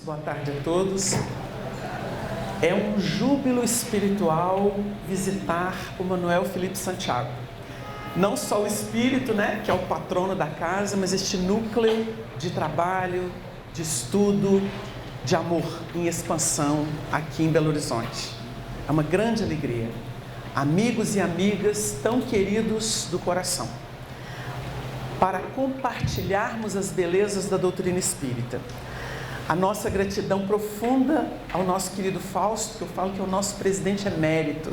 Boa tarde a todos. É um júbilo espiritual visitar o Manuel Felipe Santiago. Não só o espírito, que é o patrono da casa, mas este núcleo de trabalho, de estudo, de amor em expansão aqui em Belo Horizonte. É uma grande alegria. Amigos e amigas tão queridos do coração, para compartilharmos as belezas da doutrina espírita. A nossa gratidão profunda ao nosso querido Fausto, que eu falo que é o nosso presidente emérito,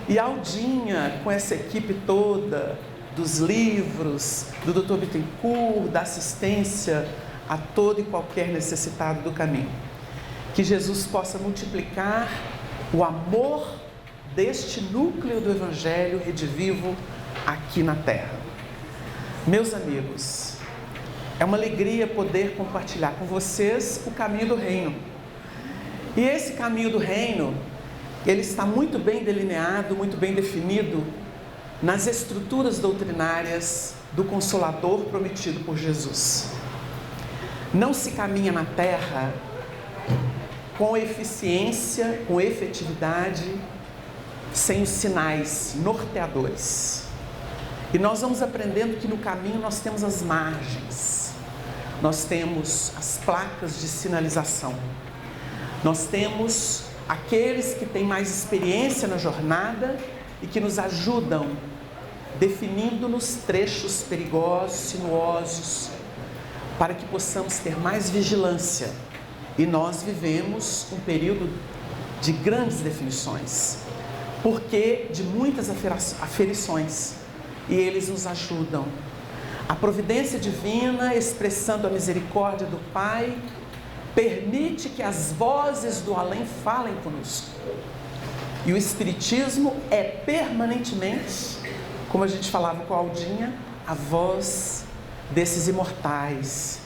E a Aldinha, com essa equipe toda, dos livros, do Dr. Bittencourt, da assistência a todo e qualquer necessitado do caminho. Que Jesus possa multiplicar o amor deste núcleo do Evangelho redivivo aqui na Terra. Meus amigos, é uma alegria poder compartilhar com vocês o caminho do reino. E esse caminho do reino, ele está muito bem delineado, muito bem definido nas estruturas doutrinárias do Consolador prometido por Jesus. Não se caminha na terra com eficiência, com efetividade, sem os sinais norteadores. E nós vamos aprendendo que no caminho nós temos as margens, nós temos as placas de sinalização, nós temos aqueles que têm mais experiência na jornada e que nos ajudam definindo-nos trechos perigosos, sinuosos, para que possamos ter mais vigilância. E nós vivemos um período de grandes definições, porque de muitas aferições, e eles nos ajudam. A providência divina, expressando a misericórdia do Pai, permite que as vozes do além falem conosco. E o Espiritismo é permanentemente, como a gente falava com a Aldinha, a voz desses imortais,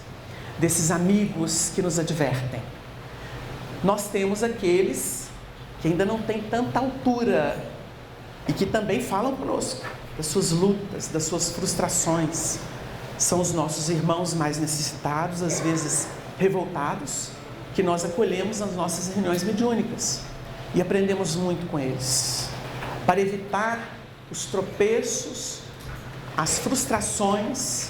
desses amigos que nos advertem. Nós temos aqueles que ainda não têm tanta altura e que também falam conosco das suas lutas, das suas frustrações. São os nossos irmãos mais necessitados, às vezes revoltados, que nós acolhemos nas nossas reuniões mediúnicas e aprendemos muito com eles, para evitar os tropeços, as frustrações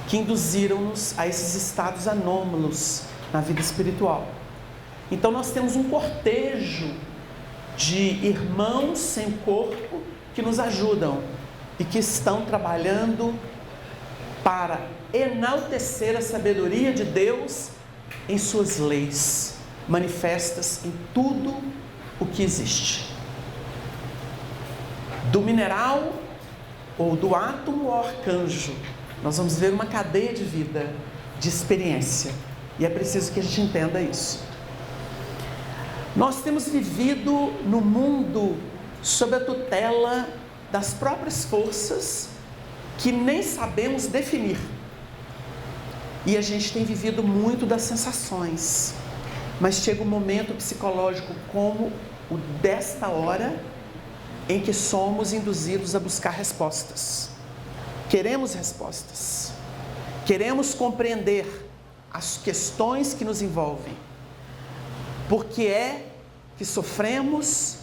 que induziram-nos a esses estados anômalos na vida espiritual. Então nós temos um cortejo de irmãos sem corpo que nos ajudam e que estão trabalhando para enaltecer a sabedoria de Deus em suas leis, manifestas em tudo o que existe. Do mineral ou do átomo ao arcanjo, nós vamos ver uma cadeia de vida, de experiência, e é preciso que a gente entenda isso. Nós temos vivido no mundo sob a tutela das próprias forças que nem sabemos definir. E a gente tem vivido muito das sensações. Mas chega um momento psicológico como o desta hora, em que somos induzidos a buscar respostas. Queremos respostas. Queremos compreender as questões que nos envolvem. Por que é que sofremos?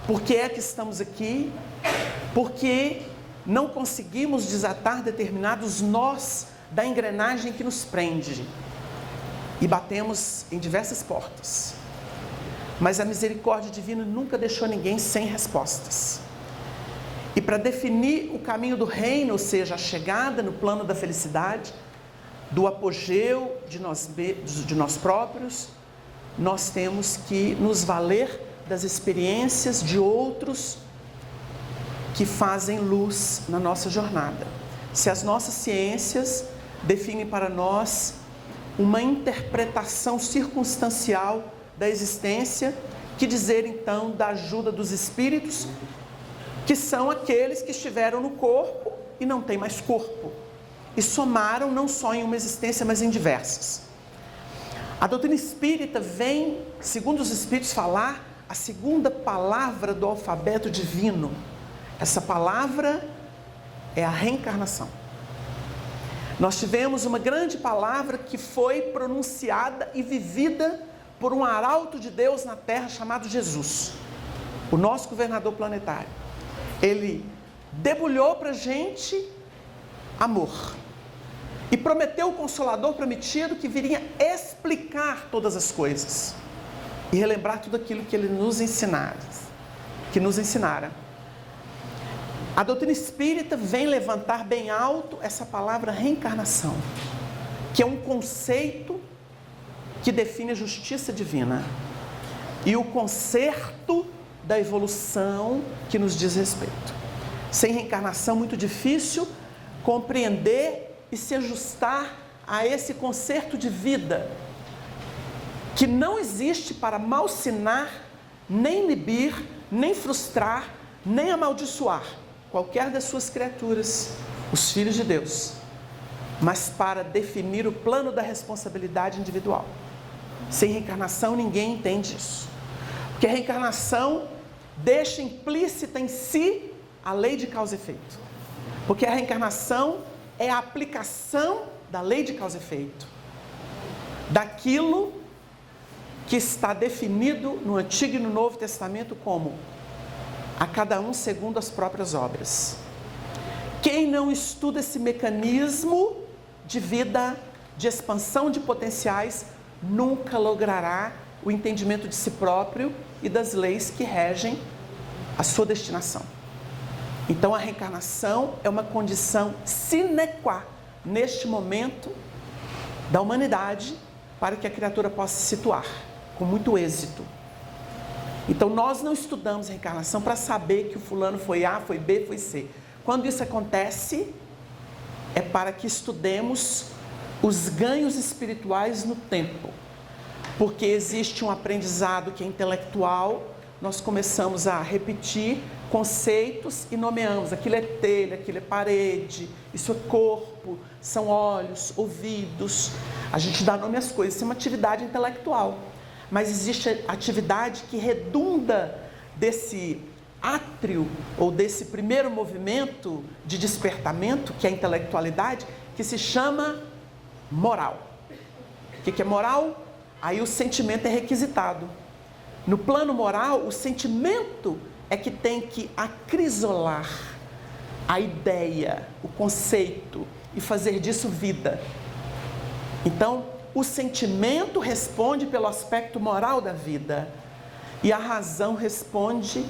Por que é que estamos aqui? Por que não conseguimos desatar determinados nós da engrenagem que nos prende? E batemos em diversas portas. Mas a misericórdia divina nunca deixou ninguém sem respostas. E para definir o caminho do reino, ou seja, a chegada no plano da felicidade, do apogeu de nós próprios, nós temos que nos valer das experiências de outros que fazem luz na nossa jornada. Se as nossas ciências definem para nós uma interpretação circunstancial da existência, que dizer então da ajuda dos espíritos, que são aqueles que estiveram no corpo e não têm mais corpo, e somaram não só em uma existência, mas em diversas. A doutrina espírita vem, segundo os espíritos, falar a segunda palavra do alfabeto divino. Essa palavra é a reencarnação. Nós tivemos uma grande palavra que foi pronunciada e vivida por um arauto de Deus na terra chamado Jesus, o nosso governador planetário. Ele debulhou para a gente amor e prometeu o Consolador prometido que viria explicar todas as coisas e relembrar tudo aquilo que ele nos ensinara. A doutrina espírita vem levantar bem alto essa palavra reencarnação, que é um conceito que define a justiça divina e o conserto da evolução que nos diz respeito. Sem reencarnação, muito difícil compreender e se ajustar a esse conserto de vida que não existe para malsinar, nem inibir, nem frustrar, nem amaldiçoar qualquer das suas criaturas, os filhos de Deus, mas para definir o plano da responsabilidade individual. Sem reencarnação ninguém entende isso, porque a reencarnação deixa implícita em si a lei de causa e efeito, porque a reencarnação é a aplicação da lei de causa e efeito, daquilo que está definido no Antigo e no Novo Testamento como a cada um segundo as próprias obras. Quem não estuda esse mecanismo de vida, de expansão de potenciais, nunca logrará o entendimento de si próprio e das leis que regem a sua destinação. Então a reencarnação é uma condição sine qua neste momento da humanidade para que a criatura possa se situar com muito êxito. Então nós não estudamos reencarnação para saber que o fulano foi A, foi B, foi C. Quando isso acontece, é para que estudemos os ganhos espirituais no tempo. Porque existe um aprendizado que é intelectual, nós começamos a repetir conceitos e nomeamos. Aquilo é telha, aquilo é parede, isso é corpo, são olhos, ouvidos. A gente dá nome às coisas, isso é uma atividade intelectual. Mas existe atividade que redunda desse átrio ou desse primeiro movimento de despertamento, que é a intelectualidade, que se chama moral. O que é moral? Aí o sentimento é requisitado. No plano moral, o sentimento é que tem que acrisolar a ideia, o conceito e fazer disso vida. Então, o sentimento responde pelo aspecto moral da vida e a razão responde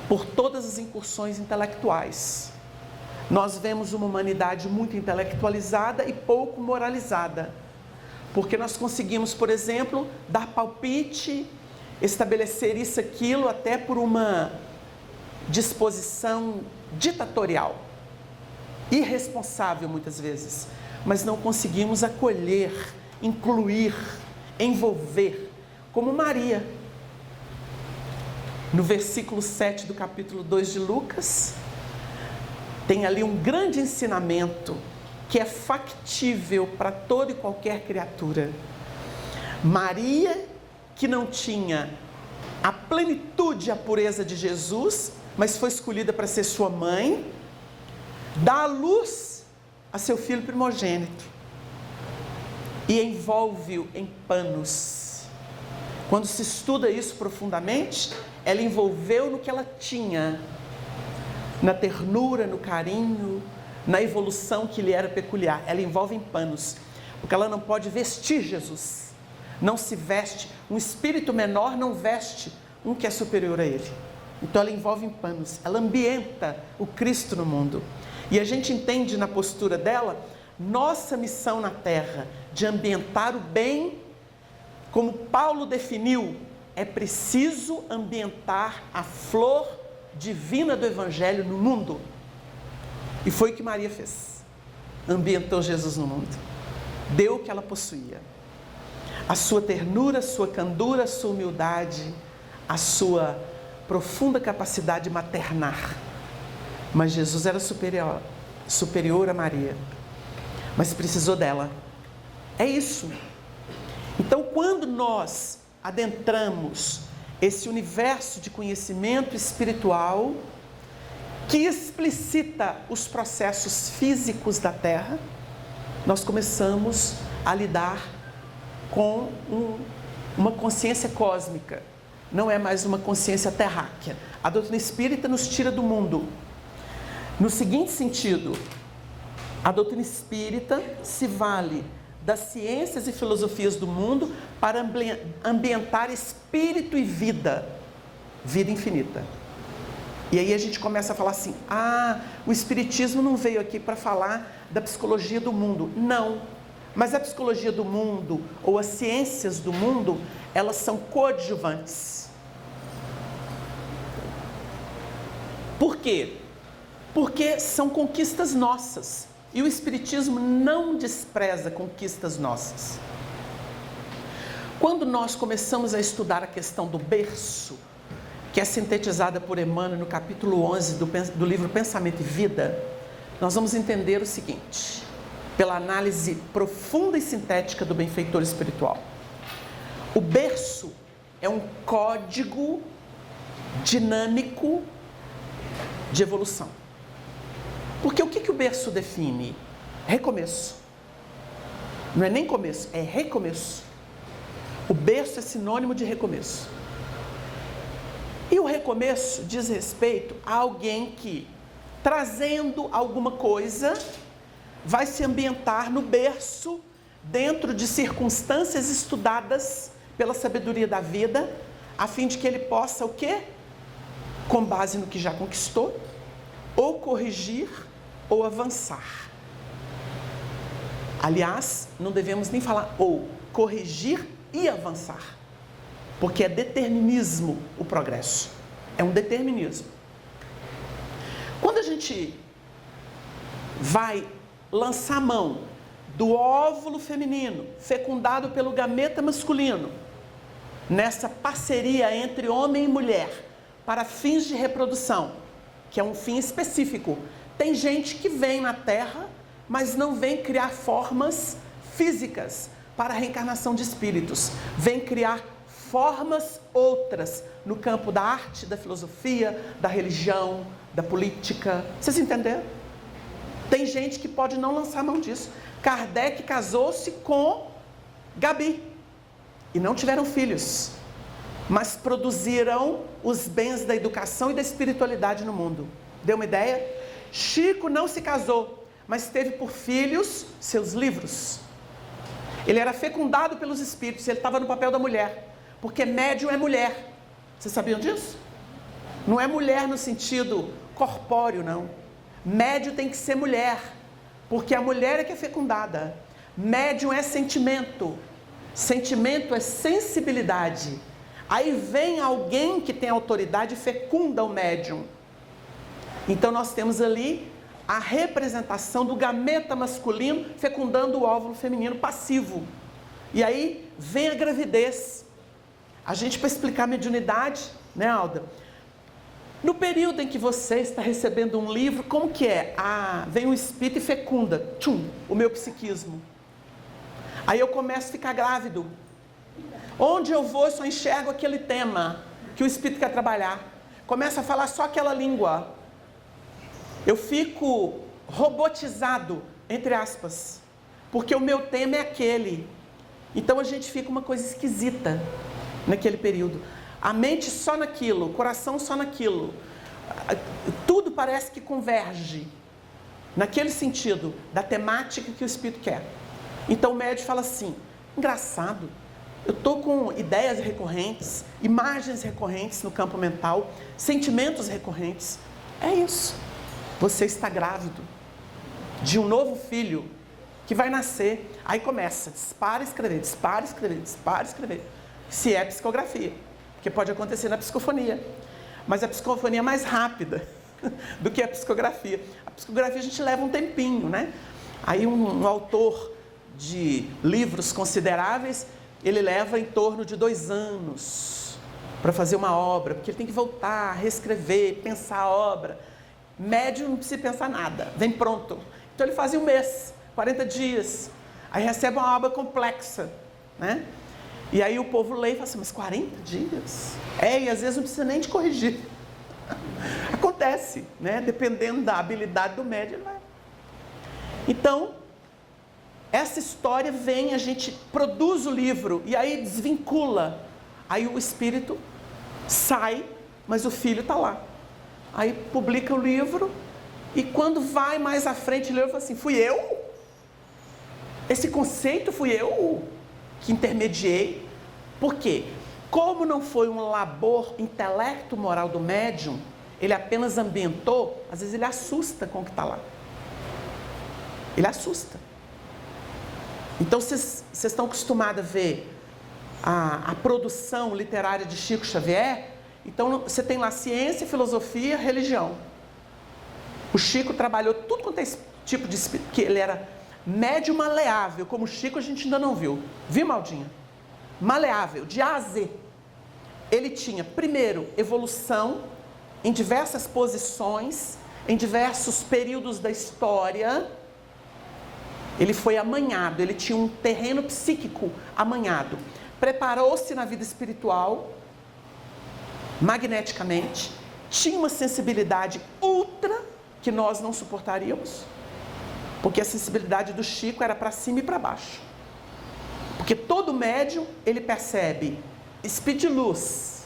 por todas as incursões intelectuais. Nós vemos uma humanidade muito intelectualizada e pouco moralizada, porque nós conseguimos, por exemplo, dar palpite, estabelecer isso, aquilo, até por uma disposição ditatorial, irresponsável muitas vezes, mas não conseguimos acolher, incluir, envolver, como Maria. No versículo 7 do capítulo 2 de Lucas, tem ali um grande ensinamento que é factível para toda e qualquer criatura. Maria, que não tinha a plenitude e a pureza de Jesus, mas foi escolhida para ser sua mãe, dá à luz a seu filho primogênito e envolve-o em panos. Quando se estuda isso profundamente, ela envolveu no que ela tinha, na ternura, no carinho, na evolução que lhe era peculiar. Ela envolve em panos, porque ela não pode vestir Jesus, não se veste, um espírito menor não veste um que é superior a ele. Então ela envolve em panos, ela ambienta o Cristo no mundo. E a gente entende na postura dela, nossa missão na terra, de ambientar o bem, como Paulo definiu, é preciso ambientar a flor divina do Evangelho no mundo. E foi o que Maria fez, ambientou Jesus no mundo, deu o que ela possuía, a sua ternura, a sua candura, a sua humildade, a sua profunda capacidade de maternar. Mas Jesus era superior a Maria, mas precisou dela. É isso. Então, quando nós adentramos esse universo de conhecimento espiritual, que explicita os processos físicos da Terra, nós começamos a lidar com uma consciência cósmica. Não é mais uma consciência terráquea. A doutrina espírita nos tira do mundo. No seguinte sentido, a doutrina espírita se vale das ciências e filosofias do mundo para ambientar espírito e vida, vida infinita. E aí a gente começa a falar assim, o espiritismo não veio aqui para falar da psicologia do mundo. Não, mas a psicologia do mundo, ou as ciências do mundo, elas são coadjuvantes. Por quê? Porque são conquistas nossas. E o espiritismo não despreza conquistas nossas. Quando nós começamos a estudar a questão do berço, que é sintetizada por Emmanuel no capítulo 11 do livro Pensamento e Vida, nós vamos entender o seguinte, pela análise profunda e sintética do benfeitor espiritual. O berço é um código dinâmico de evolução. Porque o que o berço define? Recomeço. Não é nem começo, é recomeço. O berço é sinônimo de recomeço. E o recomeço diz respeito a alguém que, trazendo alguma coisa, vai se ambientar no berço, dentro de circunstâncias estudadas pela sabedoria da vida, a fim de que ele possa o quê? Com base no que já conquistou, ou corrigir, ou avançar. Aliás, não devemos nem falar ou, corrigir e avançar. Porque é determinismo o progresso. É um determinismo. Quando a gente vai lançar a mão do óvulo feminino, fecundado pelo gameta masculino, nessa parceria entre homem e mulher, para fins de reprodução, que é um fim específico. Tem gente que vem na Terra, mas não vem criar formas físicas para a reencarnação de espíritos. Vem criar formas outras no campo da arte, da filosofia, da religião, da política. Vocês entenderam? Tem gente que pode não lançar mão disso. Kardec casou-se com Gabi e não tiveram filhos, mas produziram os bens da educação e da espiritualidade no mundo. Deu uma ideia? Chico não se casou, mas teve por filhos seus livros. Ele era fecundado pelos espíritos, ele estava no papel da mulher, porque médium é mulher. Vocês sabiam disso? Não é mulher no sentido corpóreo, não. Médium tem que ser mulher, porque a mulher é que é fecundada. Médium é sentimento. Sentimento é sensibilidade. Aí vem alguém que tem autoridade e fecunda o médium. Então nós temos ali a representação do gameta masculino fecundando o óvulo feminino passivo. E aí vem a gravidez. A gente, para explicar a mediunidade, né, Alda? No período em que você está recebendo um livro, como que é? Vem um espírito e fecunda, o meu psiquismo. Aí eu começo a ficar grávido. Onde eu vou, eu só enxergo aquele tema que o espírito quer trabalhar. Começa a falar só aquela língua. Eu fico robotizado, entre aspas, porque o meu tema é aquele. Então a gente fica uma coisa esquisita naquele período. A mente só naquilo, o coração só naquilo. Tudo parece que converge naquele sentido da temática que o espírito quer. Então o médium fala assim, engraçado, eu estou com ideias recorrentes, imagens recorrentes no campo mental, sentimentos recorrentes. É isso. Você está grávido de um novo filho que vai nascer. Aí começa, dispara, escrever, dispara, escrever, dispara, escrever. Se é psicografia, porque pode acontecer na psicofonia. Mas a psicofonia é mais rápida do que a psicografia. A psicografia a gente leva um tempinho, né? Aí um autor de livros consideráveis, ele leva em torno de 2 anos para fazer uma obra, porque ele tem que voltar, reescrever, pensar a obra. Médium não precisa pensar nada, vem pronto. Então ele faz em 1 mês, 40 dias, aí recebe uma obra complexa, né? E aí o povo lê e fala assim, mas 40 dias? E às vezes não precisa nem de corrigir. acontece, né? Dependendo da habilidade do médium, vai. Então, essa história vem, a gente produz o livro e aí desvincula. Aí o espírito sai, mas o filho está lá. Aí publica o livro e quando vai mais à frente, o livro fala assim, fui eu? Esse conceito fui eu que intermediei? Por quê? Como não foi um labor intelecto moral do médium, ele apenas ambientou, às vezes ele assusta com o que está lá. Ele assusta. Então vocês estão acostumados a ver a produção literária de Chico Xavier. Então você tem lá ciência, filosofia, religião. O Chico trabalhou tudo quanto é tipo de espírito, que ele era médium maleável, como o Chico a gente ainda não viu. Viu, Maldinha? Maleável, de A a Z. Ele tinha, primeiro, evolução em diversas posições, em diversos períodos da história. Ele foi amanhado, ele tinha um terreno psíquico amanhado. Preparou-se na vida espiritual, magneticamente, tinha uma sensibilidade ultra que nós não suportaríamos, porque a sensibilidade do Chico era para cima e para baixo. Porque todo médium, ele percebe speed de luz,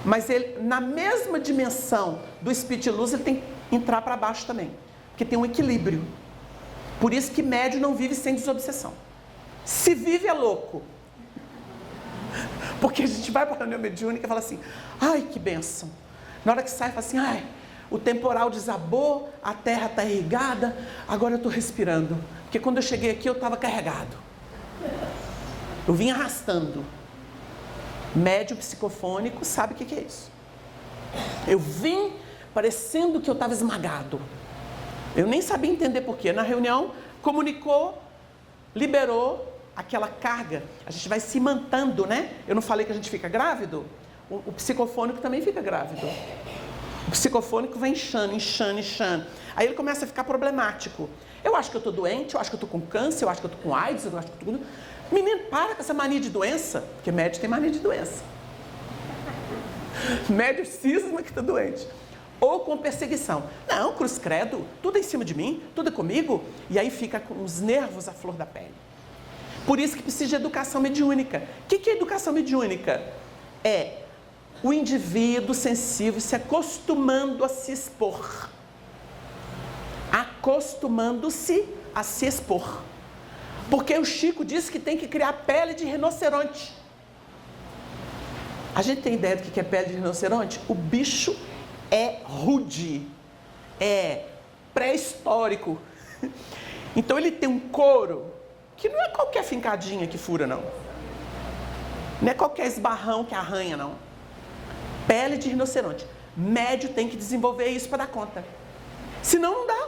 mas ele, na mesma dimensão do speed de luz, ele tem que entrar para baixo também, porque tem um equilíbrio. Por isso que médium não vive sem desobsessão. Se vive é louco. Porque a gente vai para a reunião mediúnica e fala assim, ai que bênção. Na hora que sai, fala assim, ai, o temporal desabou, a terra está irrigada, agora eu estou respirando. Porque quando eu cheguei aqui eu estava carregado. Eu vim arrastando. Médium psicofônico sabe o que é isso. Eu vim parecendo que eu estava esmagado. Eu nem sabia entender porquê. Na reunião, comunicou, liberou aquela carga. A gente vai se mantando, né? Eu não falei que a gente fica grávido? O psicofônico também fica grávido. O psicofônico vai inchando, inchando, inchando. Aí ele começa a ficar problemático. Eu acho que eu estou doente, eu acho que eu estou com câncer, eu acho que eu estou com AIDS, eu acho que eu estou com... Menino, para com essa mania de doença. Porque médium tem mania de doença. Médium cisma que está doente. Ou com perseguição. Não, cruz credo, tudo é em cima de mim, tudo é comigo. E aí fica com os nervos à flor da pele. Por isso que precisa de educação mediúnica. O que é educação mediúnica? É o indivíduo sensível se acostumando a se expor. Acostumando-se a se expor. Porque o Chico disse que tem que criar pele de rinoceronte. A gente tem ideia do que é pele de rinoceronte? O bicho é rude, é pré-histórico. Então ele tem um couro que não é qualquer fincadinha que fura, não. Não é qualquer esbarrão que arranha, não. Pele de rinoceronte. Médio tem que desenvolver isso para dar conta. Senão não dá.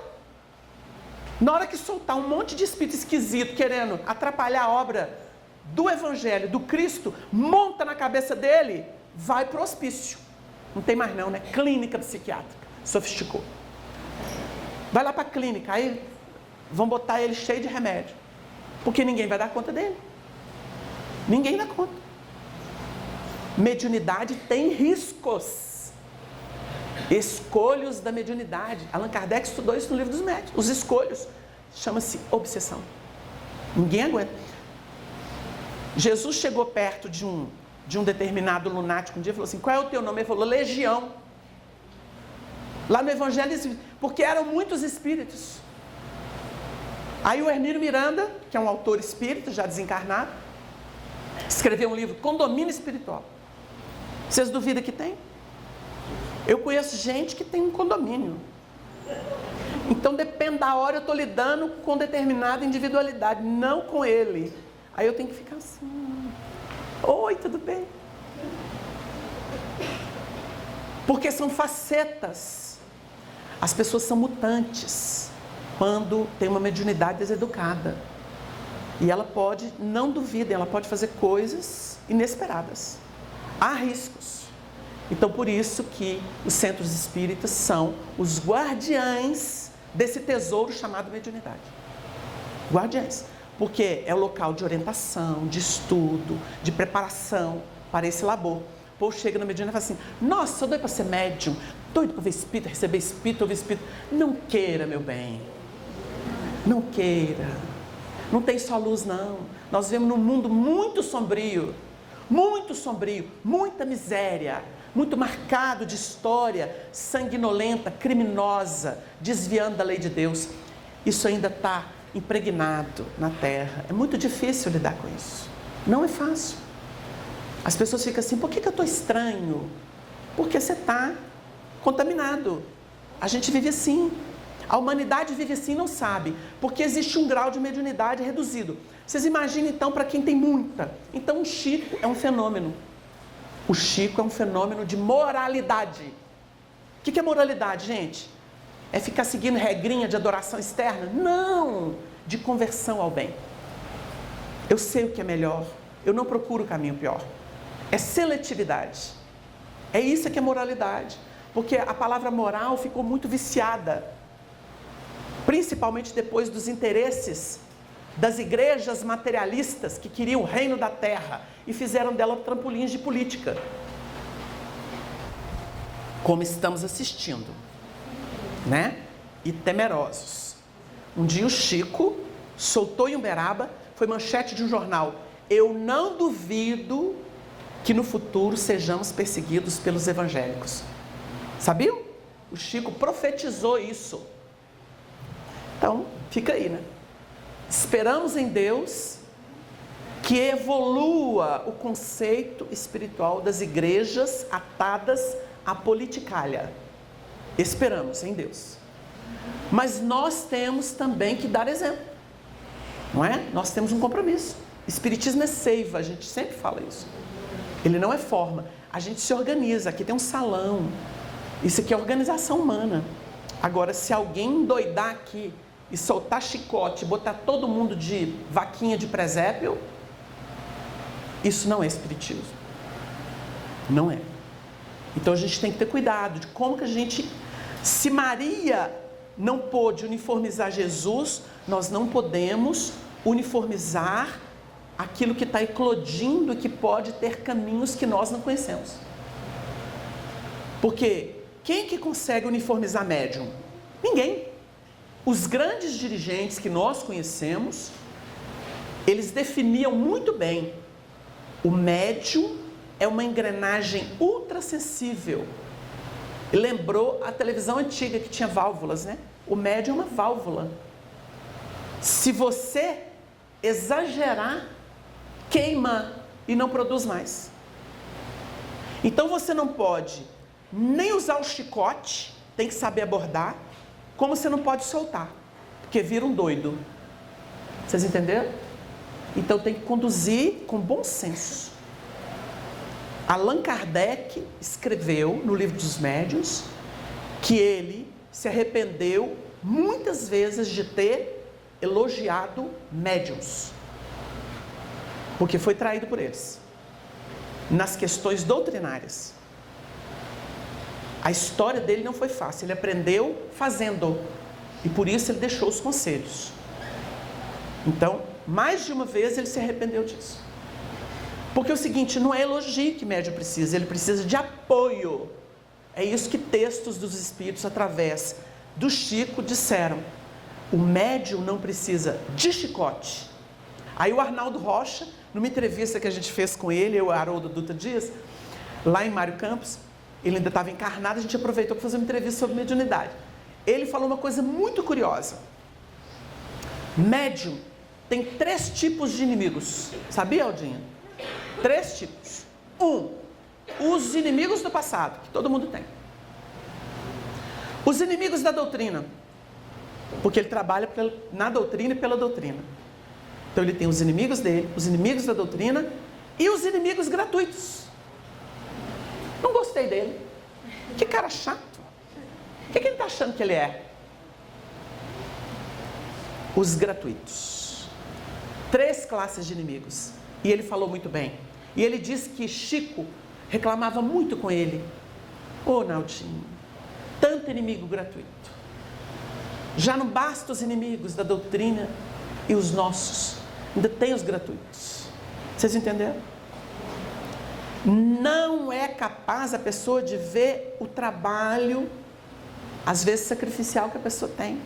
Na hora que soltar um monte de espírito esquisito querendo atrapalhar a obra do Evangelho, do Cristo, monta na cabeça dele, vai para o hospício. Não tem mais não, né? Clínica psiquiátrica. Sofisticou. Vai lá para a clínica, aí vão botar ele cheio de remédio. Porque ninguém vai dar conta dele. Ninguém dá conta. Mediunidade tem riscos. Escolhos da mediunidade. Allan Kardec estudou isso no livro dos médiuns. Os escolhos. Chama-se obsessão. Ninguém aguenta. Jesus chegou perto de um determinado lunático um dia e falou assim, qual é o teu nome? Ele falou, Legião. Lá no Evangelho, porque eram muitos espíritos. Aí o Hermínio Miranda, que é um autor espírita, já desencarnado, escreveu um livro, Condomínio Espiritual. Vocês duvidam que tem? Eu conheço gente que tem um condomínio. Então depende da hora, eu estou lidando com determinada individualidade, não com ele. Aí eu tenho que ficar assim, oi, tudo bem? Porque são facetas. As pessoas são mutantes quando tem uma mediunidade deseducada. E ela pode, não duvidem, ela pode fazer coisas inesperadas. Há riscos. Então por isso que os centros espíritas são os guardiães desse tesouro chamado mediunidade. Guardiães. Porque é o local de orientação, de estudo, de preparação para esse labor. O povo chega na mediunidade e fala assim, nossa, sou doido para ser médium, doido para ver espírito, receber espírito, ouvir espírito. Não queira, meu bem. Não queira. Não tem só luz, não. Nós vivemos num mundo muito sombrio, muita miséria, muito marcado de história sanguinolenta, criminosa, desviando da lei de Deus. Isso ainda está impregnado na terra. É muito difícil lidar com isso. Não é fácil. As pessoas ficam assim, por que eu estou estranho? Porque você está contaminado. A gente vive assim. A humanidade vive assim e não sabe, porque existe um grau de mediunidade reduzido. Vocês imaginem então para quem tem muita. Então o Chico é um fenômeno. O Chico é um fenômeno de moralidade. O que é moralidade, gente? É ficar seguindo regrinha de adoração externa? Não! De conversão ao bem. Eu sei o que é melhor. Eu não procuro o caminho pior. É seletividade. É isso que é moralidade. Porque a palavra moral ficou muito viciada. Principalmente depois dos interesses das igrejas materialistas que queriam o reino da terra e fizeram dela trampolins de política. Como estamos assistindo, né? E temerosos. Um dia o Chico soltou em Uberaba, foi manchete de um jornal. Eu não duvido que no futuro sejamos perseguidos pelos evangélicos. Sabiam? O Chico profetizou isso. Então, fica aí, né? Esperamos em Deus que evolua o conceito espiritual das igrejas atadas à politicalha. Esperamos em Deus. Mas nós temos também que dar exemplo. Não é? Nós temos um compromisso. Espiritismo é seiva, a gente sempre fala isso. Ele não é forma. A gente se organiza. Aqui tem um salão. Isso aqui é organização humana. Agora, se alguém endoidar aqui e soltar chicote, botar todo mundo de vaquinha de presépio, isso não é espiritismo. Não é. Então a gente tem que ter cuidado de como que a gente... Se Maria não pôde uniformizar Jesus, nós não podemos uniformizar aquilo que está eclodindo e que pode ter caminhos que nós não conhecemos. Porque quem que consegue uniformizar médium? Ninguém. Os grandes dirigentes que nós conhecemos, eles definiam muito bem. O médium é uma engrenagem ultrassensível. E lembrou a televisão antiga que tinha válvulas, né? O médium é uma válvula. Se você exagerar, queima e não produz mais. Então você não pode nem usar o chicote, tem que saber abordar, como você não pode soltar, porque vira um doido. Vocês entenderam? Então tem que conduzir com bom senso. Allan Kardec escreveu no Livro dos Médiuns que ele se arrependeu muitas vezes de ter elogiado médiuns, porque foi traído por eles nas questões doutrinárias. A história dele não foi fácil, ele aprendeu fazendo, e por isso ele deixou os conselhos. Então, mais de uma vez ele se arrependeu disso. Porque é o seguinte, não é elogio que médium precisa, ele precisa de apoio. É isso que textos dos espíritos, através do Chico, disseram. O médium não precisa de chicote. Aí o Arnaldo Rocha, numa entrevista que a gente fez com ele, eu e o Haroldo Dutra Dias, lá em Mário Campos, ele ainda estava encarnado, a gente aproveitou para fazer uma entrevista sobre mediunidade. Ele falou uma coisa muito curiosa. Médium tem 3 tipos de inimigos. Sabia, Aldinha? 3 tipos. 1, os inimigos do passado, que todo mundo tem. Os inimigos da doutrina, porque ele trabalha na doutrina e pela doutrina. Então ele tem os inimigos dele, os inimigos da doutrina e os inimigos gratuitos. Não gostei dele. Que cara chato. O que ele está achando que ele é? Os gratuitos. 3 classes de inimigos. E ele falou muito bem. E ele disse que Chico reclamava muito com ele. Ô Naldinho, tanto inimigo gratuito. Já não basta os inimigos da doutrina e os nossos. Ainda tem os gratuitos. Vocês entenderam? Não é capaz a pessoa de ver o trabalho, às vezes sacrificial, que a pessoa tem,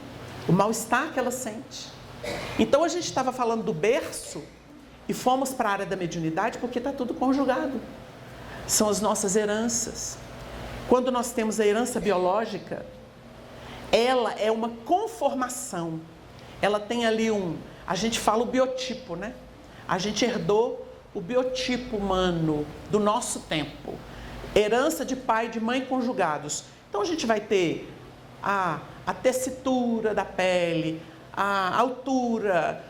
o mal-estar que ela sente. Então a gente estava falando do berço e fomos para a área da mediunidade porque está tudo conjugado. São as nossas heranças. Quando nós temos a herança biológica, ela é uma conformação. Ela tem ali a gente fala o biotipo, né? A gente herdou o biotipo humano do nosso tempo. Herança de pai e de mãe conjugados. Então a gente vai ter a tessitura da pele, a altura,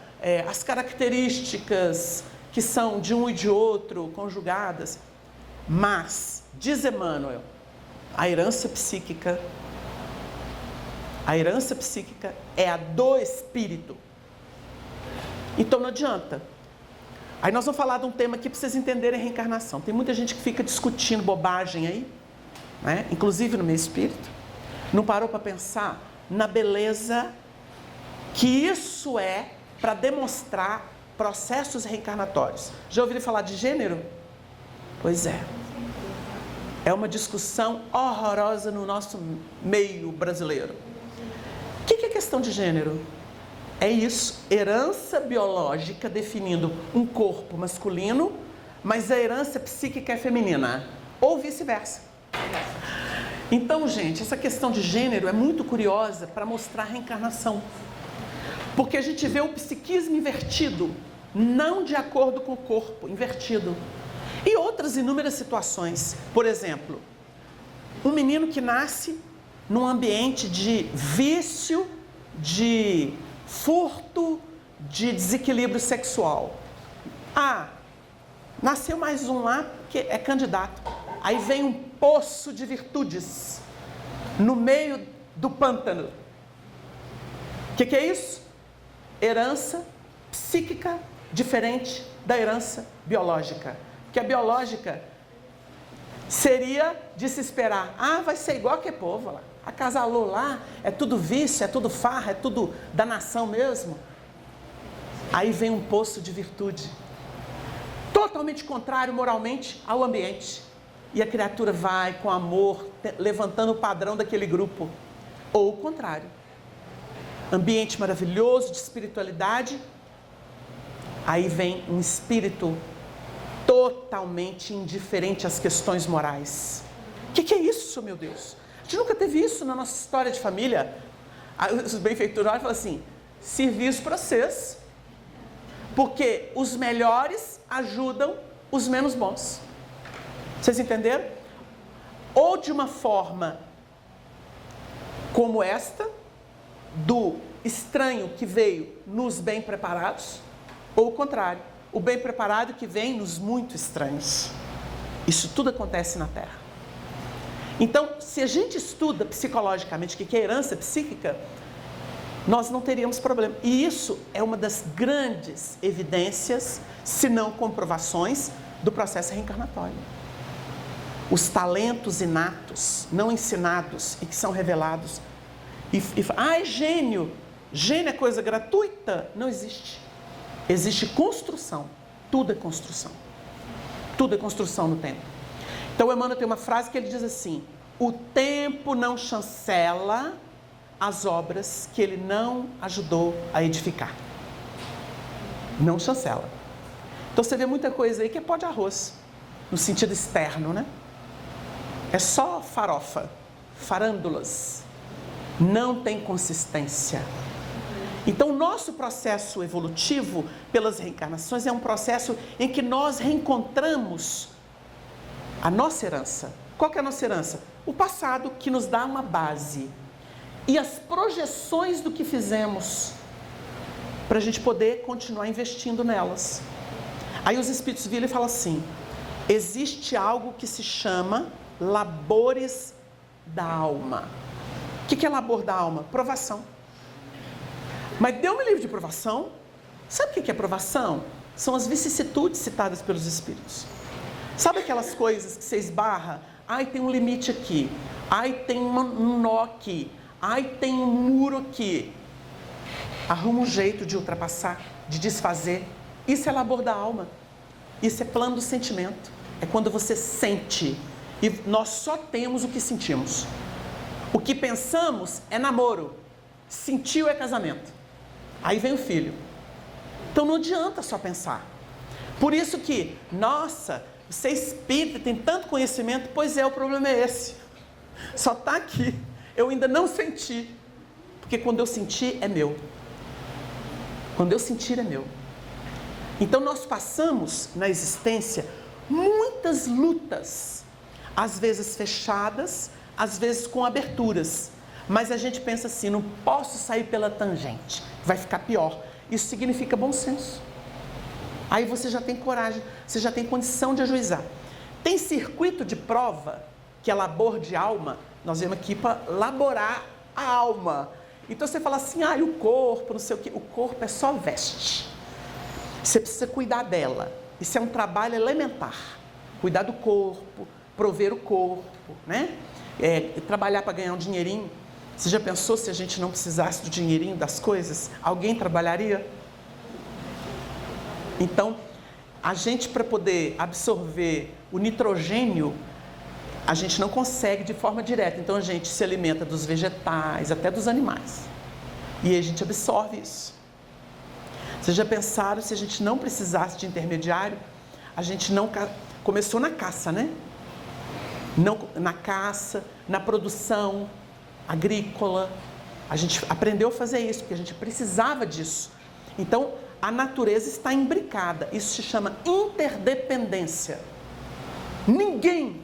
as características que são de um e de outro conjugadas. Mas, diz Emmanuel, a herança psíquica é a do espírito. Então não adianta. Aí nós vamos falar de um tema aqui para vocês entenderem a reencarnação. Tem muita gente que fica discutindo bobagem aí, né? Inclusive no meio espírito. Não parou para pensar na beleza que isso é para demonstrar processos reencarnatórios. Já ouviram falar de gênero? Pois é. É uma discussão horrorosa no nosso meio brasileiro. O que é questão de gênero? É isso, herança biológica definindo um corpo masculino, mas a herança psíquica é feminina, ou vice-versa. Então, gente, essa questão de gênero é muito curiosa para mostrar a reencarnação. Porque a gente vê o psiquismo invertido, não de acordo com o corpo, invertido. E outras inúmeras situações. Por exemplo, um menino que nasce num ambiente de vício, de furto, de desequilíbrio sexual. Nasceu mais um lá que é candidato. Aí vem um poço de virtudes no meio do pântano. O que é isso? Herança psíquica diferente da herança biológica. Porque a biológica seria de se esperar. Vai ser igual que povo lá. Acasalou lá, é tudo vício, é tudo farra, é tudo danação mesmo. Aí vem um poço de virtude, totalmente contrário moralmente ao ambiente. E a criatura vai com amor, levantando o padrão daquele grupo. Ou o contrário. Ambiente maravilhoso de espiritualidade. Aí vem um espírito totalmente indiferente às questões morais. O que é isso, meu Deus? A gente nunca teve isso na nossa história de família. Os benfeitores falam assim: serviço para vocês, porque os melhores ajudam os menos bons. Vocês entenderam? Ou de uma forma como esta, do estranho que veio nos bem preparados, ou o contrário, o bem preparado que vem nos muito estranhos. Isso tudo acontece na Terra. Então, se a gente estuda psicologicamente o que é herança psíquica, nós não teríamos problema. E isso é uma das grandes evidências, se não comprovações, do processo reencarnatório. Os talentos inatos, não ensinados e que são revelados. É gênio. Gênio é coisa gratuita? Não existe. Existe construção. Tudo é construção. Tudo é construção no tempo. Então, o Emmanuel tem uma frase que ele diz assim: o tempo não chancela as obras que ele não ajudou a edificar. Não chancela. Então, você vê muita coisa aí que é pó de arroz, no sentido externo, né? É só farofa, farândulas. Não tem consistência. Então, o nosso processo evolutivo pelas reencarnações é um processo em que nós reencontramos a nossa herança. Qual que é a nossa herança? O passado, que nos dá uma base. E as projeções do que fizemos, para a gente poder continuar investindo nelas. Aí os espíritos viram e falam assim: existe algo que se chama labores da alma. O que é labor da alma? Provação. Mas deu-me livro de provação. Sabe o que é provação? São as vicissitudes citadas pelos espíritos. Sabe aquelas coisas que você esbarra? Tem um limite aqui. Tem um nó aqui. Tem um muro aqui. Arruma um jeito de ultrapassar, de desfazer. Isso é labor da alma. Isso é plano do sentimento. é quando você sente. E nós só temos o que sentimos. O que pensamos é namoro. Sentiu é casamento. Aí vem o filho. Então não adianta só pensar. Por isso que, nossa, você é espírita, tem tanto conhecimento. Pois é, o problema é esse. Só está aqui. Eu ainda não senti. Porque quando eu sentir, é meu. Quando eu sentir, é meu. Então nós passamos na existência muitas lutas. Às vezes fechadas, às vezes com aberturas. Mas a gente pensa assim, não posso sair pela tangente. Vai ficar pior. Isso significa bom senso. Aí você já tem coragem, você já tem condição de ajuizar. Tem circuito de prova, que é labor de alma. Nós viemos aqui para laborar a alma. Então você fala assim, e o corpo, não sei o quê. O corpo é só veste. Você precisa cuidar dela. Isso é um trabalho elementar. Cuidar do corpo, prover o corpo, né? Trabalhar para ganhar um dinheirinho. Você já pensou se a gente não precisasse do dinheirinho das coisas? Alguém trabalharia? Então, a gente, para poder absorver o nitrogênio, a gente não consegue de forma direta. Então a gente se alimenta dos vegetais, até dos animais. E a gente absorve isso. Vocês já pensaram se a gente não precisasse de intermediário? A gente não começou na caça, né? Não, na caça, na produção agrícola. A gente aprendeu a fazer isso, porque a gente precisava disso. Então, a natureza está imbricada. Isso se chama interdependência. Ninguém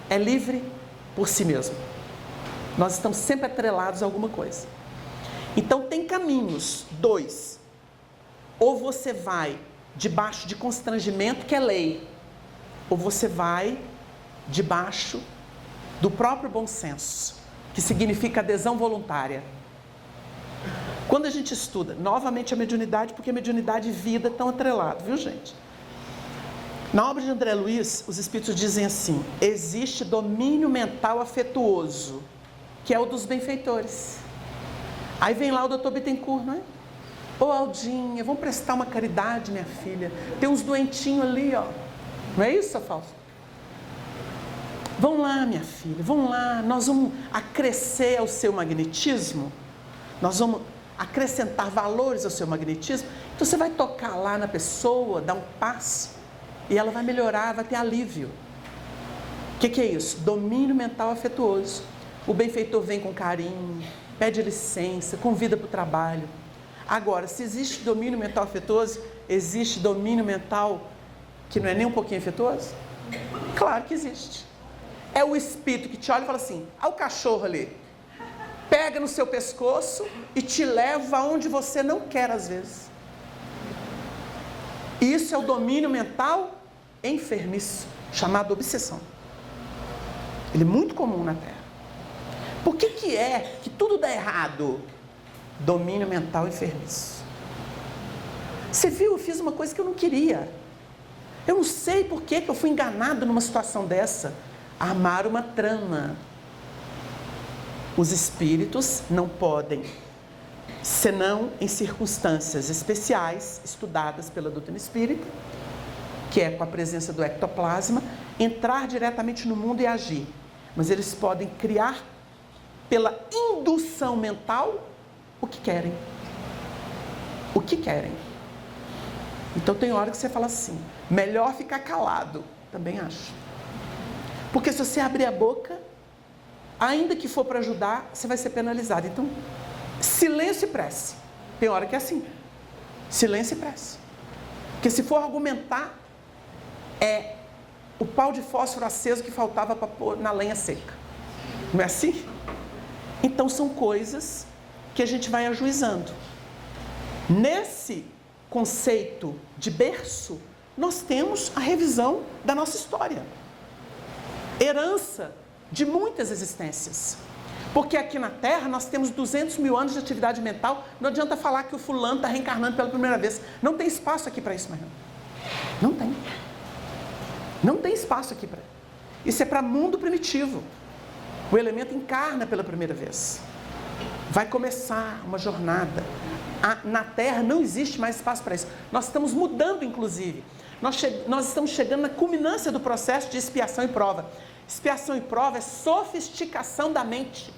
é livre por si mesmo. Nós estamos sempre atrelados a alguma coisa. Então tem caminhos, 2. Ou você vai debaixo de constrangimento, que é lei, ou você vai debaixo do próprio bom senso, que significa adesão voluntária. Quando a gente estuda, novamente a mediunidade, porque a mediunidade e vida estão atrelados, viu gente? Na obra de André Luiz, os espíritos dizem assim, existe domínio mental afetuoso, que é o dos benfeitores. Aí vem lá o doutor Bittencourt, não é? Ô Aldinha, vamos prestar uma caridade, minha filha. Tem uns doentinhos ali, ó. Não é isso, Fausto? Vão lá, minha filha, vão lá. Nós vamos acrescer ao seu magnetismo. Nós vamos acrescentar valores ao seu magnetismo. Então você vai tocar lá na pessoa, dar um passe, e ela vai melhorar, vai ter alívio. O que é isso? Domínio mental afetuoso. O benfeitor vem com carinho, pede licença, convida para o trabalho. Agora, se existe domínio mental afetuoso, existe domínio mental que não é nem um pouquinho afetuoso? Claro que existe. É o espírito que te olha e fala assim, o cachorro ali, pega no seu pescoço e te leva aonde você não quer às vezes. Isso é o domínio mental enfermiço, chamado obsessão. Ele é muito comum na Terra. Por que é que tudo dá errado? Domínio mental enfermiço. Você viu, eu fiz uma coisa que eu não queria. Eu não sei por que eu fui enganado numa situação dessa. Armar uma trama. Os espíritos não podem, senão em circunstâncias especiais, estudadas pela doutrina espírita, que é com a presença do ectoplasma, entrar diretamente no mundo e agir. Mas eles podem criar, pela indução mental, o que querem. O que querem. Então tem hora que você fala assim, melhor ficar calado. Também acho. Porque se você abrir a boca, ainda que for para ajudar, você vai ser penalizado. Então, silêncio e prece. Tem hora que é assim. Silêncio e prece. Porque se for argumentar, é o pau de fósforo aceso que faltava para pôr na lenha seca. Não é assim? Então são coisas que a gente vai ajuizando. Nesse conceito de berço, nós temos a revisão da nossa história. Herança de muitas existências. Porque aqui na Terra nós temos 200 mil anos de atividade mental. Não adianta falar que o fulano está reencarnando pela primeira vez. Não tem espaço aqui para isso, mais não tem. Não tem espaço aqui para. Isso é para mundo primitivo. O elemento encarna pela primeira vez. Vai começar uma jornada. Na Terra não existe mais espaço para isso. Nós estamos mudando, inclusive. nós estamos chegando na culminância do processo de expiação e prova. Expiação e prova é sofisticação da mente.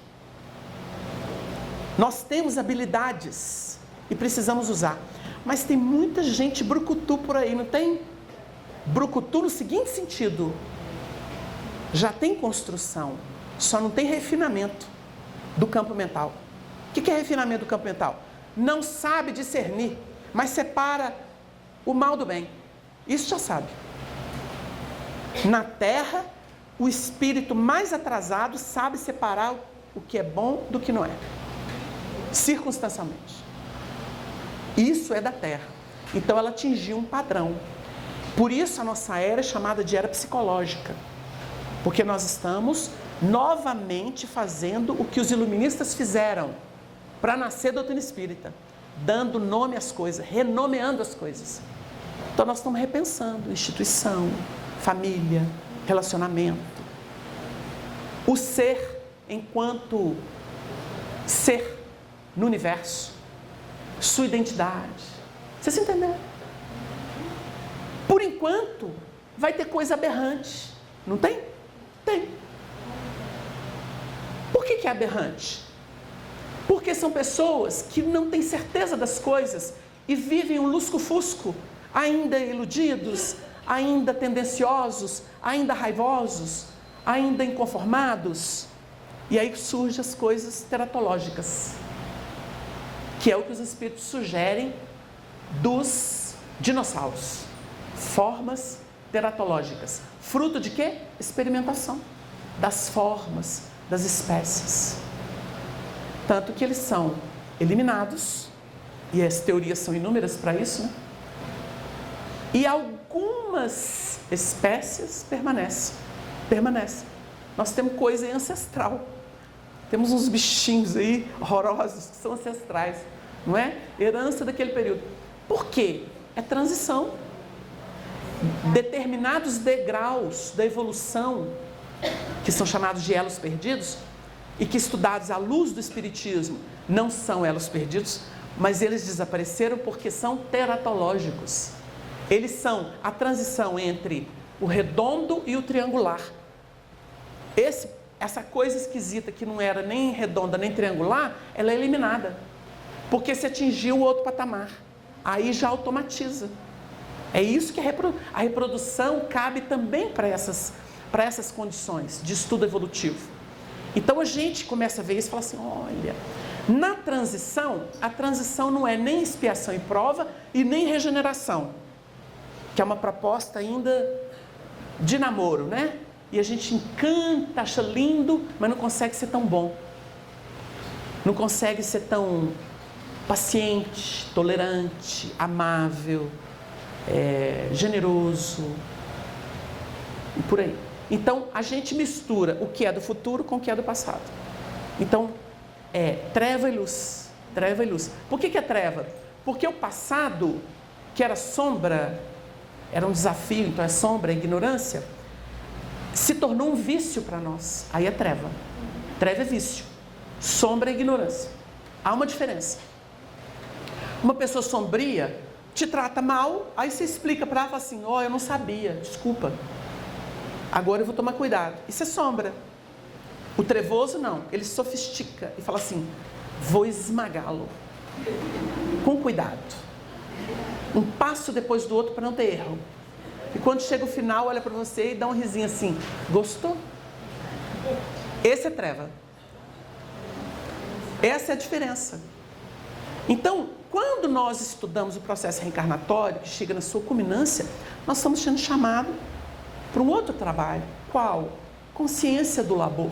Nós temos habilidades e precisamos usar. Mas tem muita gente brucutu por aí, não tem? Brucutu no seguinte sentido: já tem construção, só não tem refinamento do campo mental. O que é refinamento do campo mental? Não sabe discernir, mas separa o mal do bem. Isso já sabe. Na Terra, o espírito mais atrasado sabe separar o que é bom do que não é, circunstancialmente. Isso é da Terra. Então ela atingiu um padrão. Por isso a nossa era é chamada de era psicológica. Porque nós estamos novamente fazendo o que os iluministas fizeram para nascer a doutrina espírita, dando nome às coisas, renomeando as coisas. Então nós estamos repensando instituição, família, relacionamento. O ser enquanto ser no universo, sua identidade. Vocês entenderam? Por enquanto, vai ter coisa aberrante. Não tem? Tem. Por que é aberrante? Porque são pessoas que não têm certeza das coisas e vivem um lusco-fusco, ainda iludidos, ainda tendenciosos, ainda raivosos, ainda inconformados. E aí surgem as coisas teratológicas, que é o que os espíritos sugerem dos dinossauros. Formas teratológicas. Fruto de quê? Experimentação das formas, das espécies. Tanto que eles são eliminados, e as teorias são inúmeras para isso, né? E algumas espécies permanecem. Nós temos coisa aí ancestral. Temos uns bichinhos aí horrorosos que são ancestrais, não é? Herança daquele período. Por quê? É transição. Determinados degraus da evolução, que são chamados de elos perdidos, e que estudados à luz do Espiritismo não são elos perdidos, mas eles desapareceram porque são teratológicos. Eles são a transição entre o redondo e o triangular. Essa coisa esquisita que não era nem redonda nem triangular, ela é eliminada, porque se atingiu o outro patamar, aí já automatiza. É isso que a reprodução cabe também para essas condições de estudo evolutivo. Então a gente começa a ver isso e fala assim, olha, na transição, a transição não é nem expiação e prova e nem regeneração, que é uma proposta ainda de namoro, né? E a gente encanta, acha lindo, mas não consegue ser tão bom. Não consegue ser tão paciente, tolerante, amável, generoso, e por aí. Então, a gente mistura o que é do futuro com o que é do passado. Então, treva e luz. Treva e luz. Por que é treva? Porque o passado, que era sombra, era um desafio, então é sombra, é ignorância, se tornou um vício para nós. Aí é treva. Treva é vício. Sombra é ignorância. Há uma diferença. Uma pessoa sombria te trata mal, aí você explica para ela, fala assim, eu não sabia, desculpa. Agora eu vou tomar cuidado. Isso é sombra. O trevoso não, ele sofistica e fala assim, vou esmagá-lo. Com cuidado. Um passo depois do outro para não ter erro. E quando chega o final, olha para você e dá um risinho assim, gostou? Esse é treva. Essa é a diferença. Então, quando nós estudamos o processo reencarnatório, que chega na sua culminância, nós estamos sendo chamados para um outro trabalho. Qual? Consciência do labor.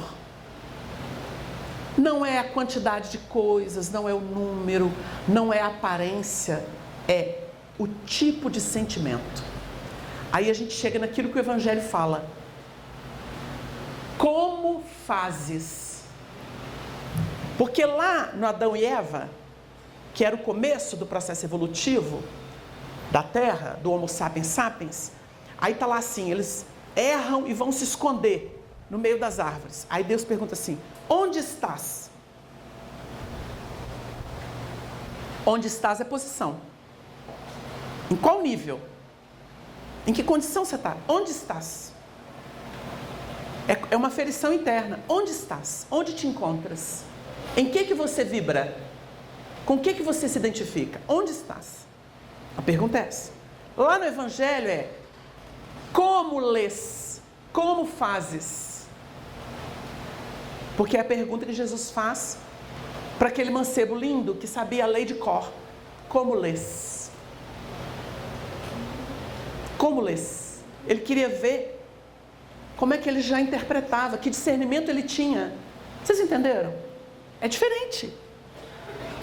Não é a quantidade de coisas, não é o número, não é a aparência, é o tipo de sentimento. Aí a gente chega naquilo que o Evangelho fala. Como fazes? Porque lá no Adão e Eva, que era o começo do processo evolutivo da Terra, do Homo sapiens sapiens, aí está lá assim, eles erram e vão se esconder no meio das árvores. Aí Deus pergunta assim, onde estás? Onde estás é posição. Em qual nível? Em que condição você está? Onde estás? É uma aferição interna. Onde estás? Onde te encontras? Em que você vibra? Com que você se identifica? Onde estás? A pergunta é essa. Lá no Evangelho é: como lês? Como fazes? Porque é a pergunta que Jesus faz para aquele mancebo lindo que sabia a lei de cor. Como lês? Como lês? Ele queria ver como é que ele já interpretava, que discernimento ele tinha. Vocês entenderam? É diferente.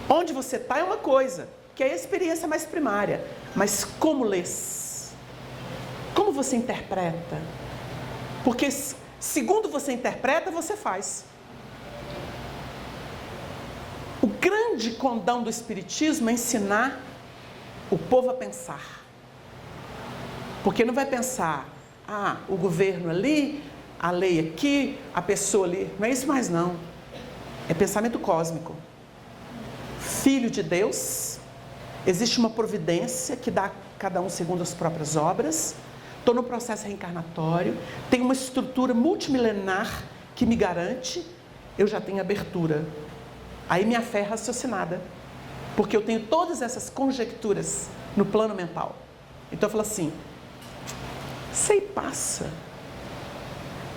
Onde você está é uma coisa, que é a experiência mais primária. Mas como lês? Como você interpreta? Porque segundo você interpreta, você faz. O grande condão do Espiritismo é ensinar o povo a pensar. Porque não vai pensar, o governo ali, a lei aqui, a pessoa ali. Não é isso mais não. É pensamento cósmico. Filho de Deus, existe uma providência que dá a cada um segundo as próprias obras. Estou no processo reencarnatório, tem uma estrutura multimilenar que me garante, eu já tenho abertura. Aí minha fé é raciocinada, porque eu tenho todas essas conjecturas no plano mental. Então eu falo assim, sei passa.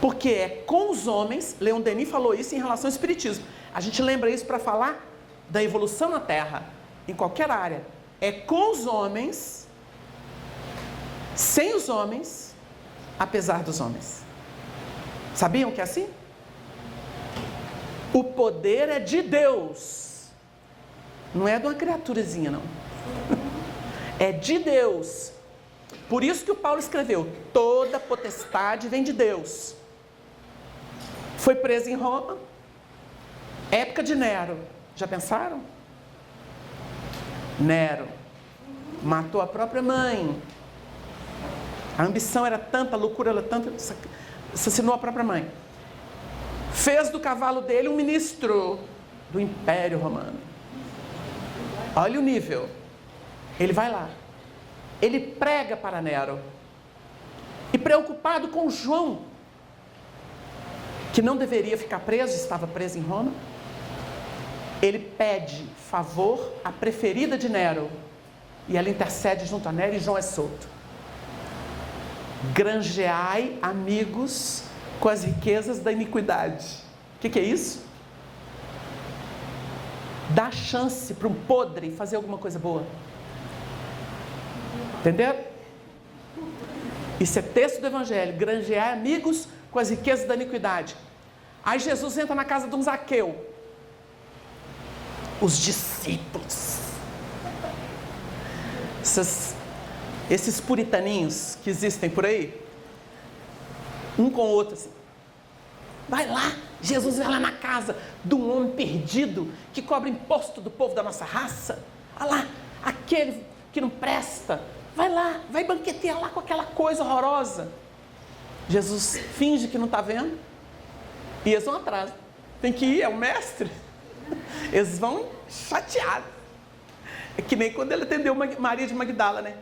Porque é com os homens, Leon Denis falou isso em relação ao Espiritismo. A gente lembra isso para falar da evolução na Terra, em qualquer área. É com os homens, sem os homens, apesar dos homens. Sabiam que é assim? O poder é de Deus. Não é de uma criaturazinha, não. É de Deus. Por isso que o Paulo escreveu, toda potestade vem de Deus. Foi preso em Roma, época de Nero. Já pensaram? Nero matou a própria mãe. A ambição era tanta, a loucura era tanta, assassinou a própria mãe. Fez do cavalo dele um ministro do Império Romano. Olha o nível. Ele vai lá. Ele prega para Nero. E preocupado com João, que não deveria ficar preso, estava preso em Roma, ele pede favor à preferida de Nero. E ela intercede junto a Nero e João é solto. Granjeai amigos com as riquezas da iniquidade. O que é isso? Dá chance para um podre fazer alguma coisa boa. Entenderam? Isso é texto do Evangelho. Granjear amigos com as riquezas da iniquidade. Aí Jesus entra na casa de um Zaqueu. Os discípulos. Esses puritaninhos que existem por aí. Um com o outro assim. Vai lá. Jesus vai lá na casa de um homem perdido que cobra imposto do povo da nossa raça. Olha lá. Aquele que não presta. Vai lá, vai banquetear lá com aquela coisa horrorosa. Jesus finge que não está vendo. E eles vão atrás. Tem que ir, é o mestre. Eles vão chateados. É que nem quando ele atendeu Maria de Magdala, né?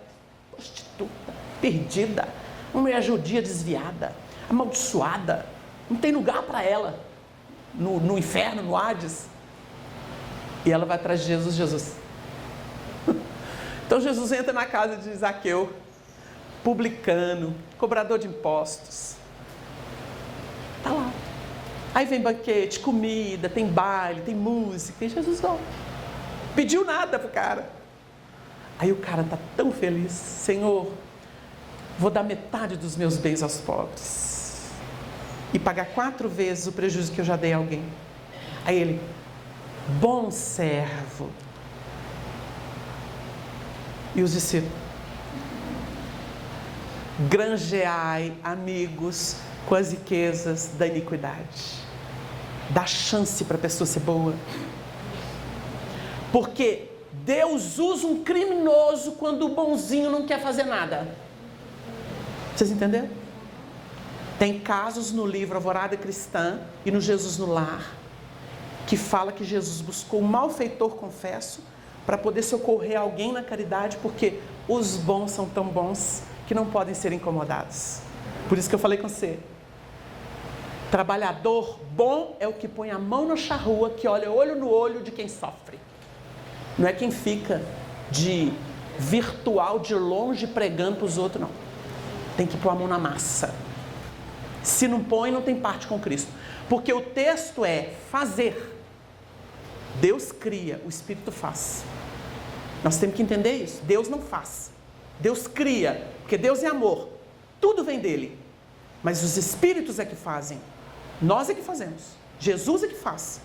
Prostituta, perdida, uma mulher judia desviada, amaldiçoada. Não tem lugar para ela no inferno, no Hades. E ela vai atrás de Jesus. Jesus. Então Jesus entra na casa de Zaqueu, publicano, cobrador de impostos. Está lá. Aí vem banquete, comida, tem baile, tem música. E Jesus não pediu nada pro cara. Aí o cara está tão feliz. Senhor, vou dar metade dos meus bens aos pobres. E pagar 4 vezes o prejuízo que eu já dei a alguém. Aí ele, bom servo. E os discípulos, granjeai amigos com as riquezas da iniquidade. Dá chance para a pessoa ser boa. Porque Deus usa um criminoso quando o bonzinho não quer fazer nada. Vocês entenderam? Tem casos no livro Alvorada Cristã e no Jesus no Lar, que fala que Jesus buscou um malfeitor confesso para poder socorrer alguém na caridade, porque os bons são tão bons que não podem ser incomodados. Por isso que eu falei com você. Trabalhador bom é o que põe a mão na charrua, que olha olho no olho de quem sofre. Não é quem fica de virtual, de longe, pregando para os outros, não. Tem que pôr a mão na massa. Se não põe, não tem parte com Cristo. Porque o texto é fazer. Deus cria, o Espírito faz. Nós temos que entender isso. Deus não faz. Deus cria, porque Deus é amor. Tudo vem dele. Mas os Espíritos é que fazem. Nós é que fazemos. Jesus é que faz.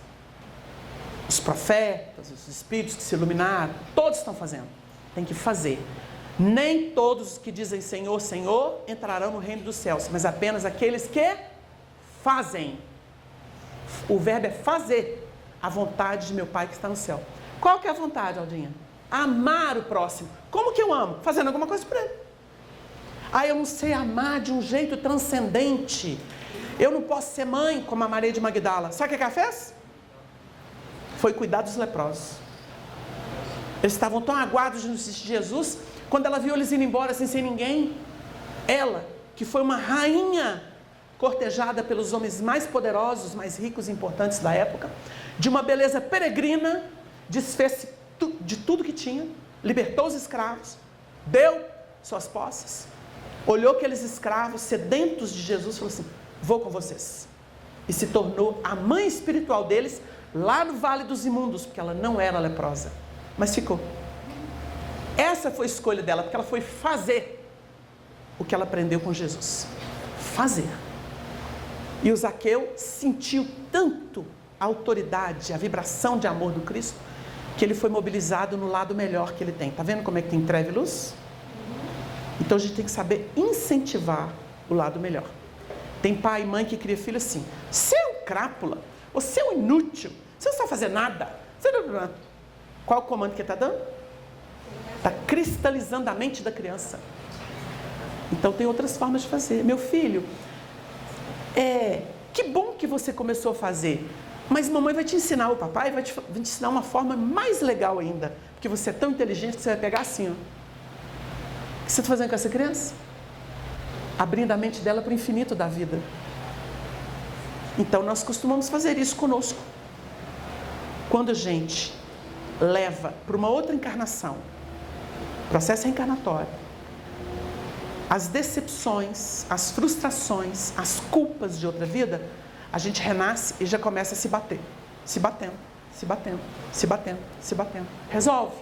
Os profetas, os Espíritos que se iluminaram, todos estão fazendo. Tem que fazer. Nem todos os que dizem Senhor, Senhor, entrarão no reino dos céus, mas apenas aqueles que fazem. O verbo é fazer a vontade de meu Pai que está no céu. Qual que é a vontade, Aldinha? Amar o próximo. Como que eu amo? Fazendo alguma coisa por ele. Eu não sei amar de um jeito transcendente. Eu não posso ser mãe como a Maria de Magdala. Sabe o que ela fez? Foi cuidar dos leprosos. Eles estavam tão aguados de Jesus, quando ela viu eles indo embora assim, sem ninguém. Ela, que foi uma rainha cortejada pelos homens mais poderosos, mais ricos e importantes da época, de uma beleza peregrina, desfez de tudo que tinha, libertou os escravos, deu suas posses, olhou aqueles escravos sedentos de Jesus e falou assim: vou com vocês. E se tornou a mãe espiritual deles, lá no Vale dos Imundos, porque ela não era leprosa, mas ficou. Essa foi a escolha dela, porque ela foi fazer o que ela aprendeu com Jesus. Fazer. E o Zaqueu sentiu tanto a autoridade, a vibração de amor do Cristo, que ele foi mobilizado no lado melhor que ele tem. Está vendo como é que tem treva e luz? Então a gente tem que saber incentivar o lado melhor. Tem pai e mãe que cria filho assim: você é um crápula, você é um inútil, você não sabe fazer nada. Qual o comando que ele está dando? Está cristalizando a mente da criança. Então tem outras formas de fazer. Meu filho, que bom que você começou a fazer, mas mamãe vai te ensinar, o papai vai te ensinar uma forma mais legal ainda, porque você é tão inteligente que você vai pegar assim, ó. O que você está fazendo com essa criança? Abrindo a mente dela para o infinito da vida. Então nós costumamos fazer isso conosco. Quando a gente leva para uma outra encarnação, processo reencarnatório, as decepções, as frustrações, as culpas de outra vida, a gente renasce e já começa a se bater. Se batendo, se batendo, se batendo, se batendo. Resolve.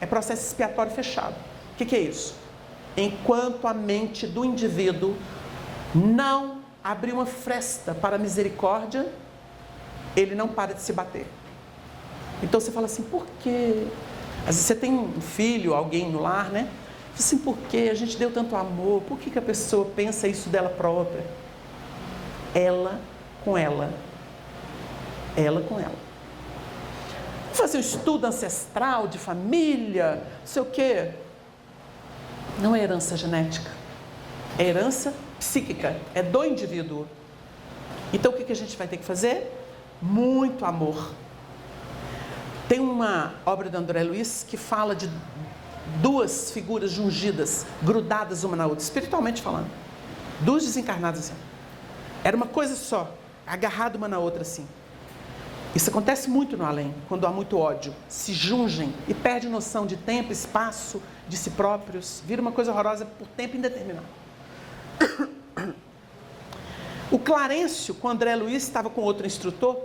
É processo expiatório fechado. O que é isso? Enquanto a mente do indivíduo não abrir uma fresta para a misericórdia, ele não para de se bater. Então você fala assim: por quê? Às vezes você tem um filho, alguém no lar, né? Assim, por quê? A gente deu tanto amor, por que a pessoa pensa isso dela própria? Ela com ela. Ela com ela. Vamos fazer um estudo ancestral de família, não sei o quê. Não é herança genética, é herança psíquica, é do indivíduo. Então o que a gente vai ter que fazer? Muito amor. Tem uma obra do André Luiz que fala de duas figuras ungidas, grudadas uma na outra, espiritualmente falando. Duas desencarnadas assim. Era uma coisa só, agarrada uma na outra assim. Isso acontece muito no além, quando há muito ódio. Se jungem e perdem noção de tempo, espaço, de si próprios. Vira uma coisa horrorosa por tempo indeterminado. O Clarencio, com o André Luiz, estava com outro instrutor,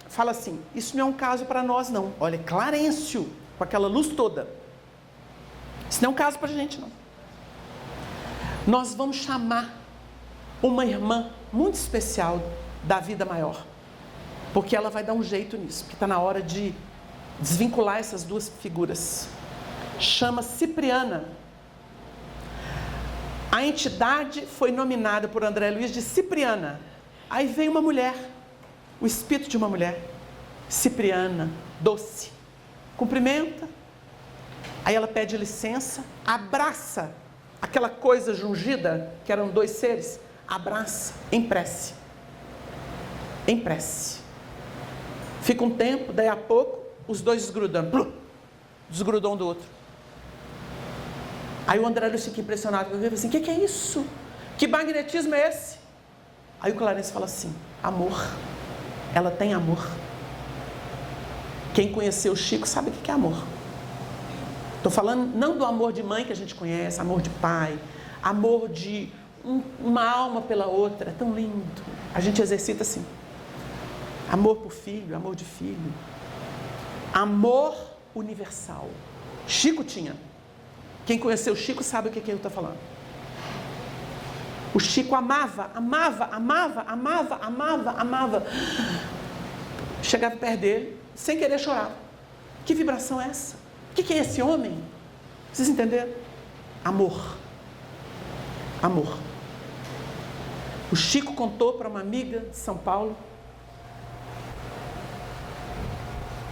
fala assim: isso não é um caso para nós não. Olha, Clarencio, com aquela luz toda. Isso não é um caso para a gente não. Nós vamos chamar uma irmã muito especial da vida maior, porque ela vai dar um jeito nisso, porque está na hora de desvincular essas duas figuras. Chama Cipriana. A entidade foi nominada por André Luiz de Cipriana. Aí vem uma mulher, o espírito de uma mulher, Cipriana, doce, cumprimenta, aí ela pede licença, abraça aquela coisa jungida, que eram dois seres, abraça, em prece. Em prece. Fica um tempo, daí a pouco, os dois desgrudando. Desgrudou um do outro. Aí o André fica impressionado, ele fala assim, o que é isso? Que magnetismo é esse? Aí o Clarence fala assim, amor. Ela tem amor. Quem conheceu o Chico sabe o que é amor. Estou falando não do amor de mãe que a gente conhece, amor de pai, amor de uma alma pela outra, é tão lindo. A gente exercita assim. Amor por filho, amor de filho. Amor universal. Chico tinha. Quem conheceu o Chico sabe o que eu estou falando. O Chico amava. Chegava perto dele, sem querer chorar. Que vibração é essa? O que é esse homem? Vocês entenderam? Amor. Amor. O Chico contou para uma amiga de São Paulo.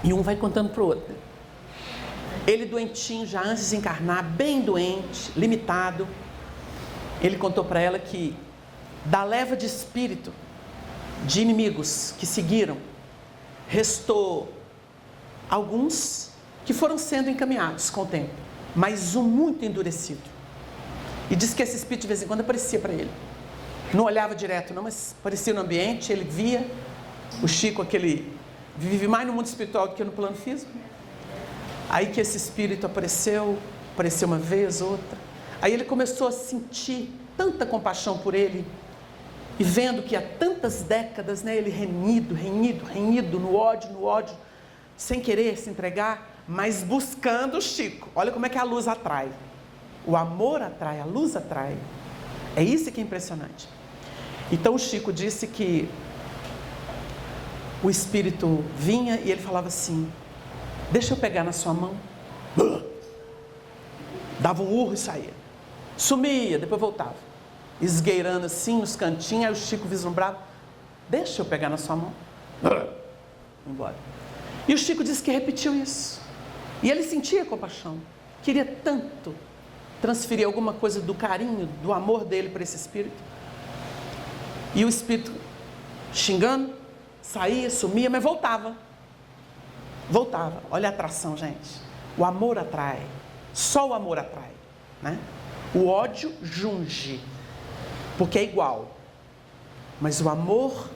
E um vai contando para o outro. Ele doentinho, já antes de encarnar, bem doente, limitado. Ele contou para ela que da leva de espírito de inimigos que seguiram, restou alguns que foram sendo encaminhados com o tempo, mas um muito endurecido. E diz que esse espírito de vez em quando aparecia para ele. Não olhava direto não, mas aparecia no ambiente, ele via. O Chico, aquele, vive mais no mundo espiritual do que no plano físico. Aí que esse espírito apareceu uma vez, outra. Aí ele começou a sentir tanta compaixão por ele, e vendo que há tantas décadas, né, ele renido, no ódio, sem querer se entregar, mas buscando o Chico. Olha como é que a luz atrai. O amor atrai, a luz atrai. É isso que é impressionante. Então o Chico disse que o espírito vinha e ele falava assim, deixa eu pegar na sua mão. Dava um urro e saía. Sumia, depois voltava. Esgueirando assim nos cantinhos, aí o Chico vislumbrava, deixa eu pegar na sua mão. Embora. E o Chico disse que repetiu isso. E ele sentia compaixão. Queria tanto transferir alguma coisa do carinho, do amor dele para esse espírito. E o espírito xingando, saía, sumia, mas voltava. Voltava. Olha a atração, gente. O amor atrai. Só o amor atrai, né? O ódio junge, porque é igual. Mas o amor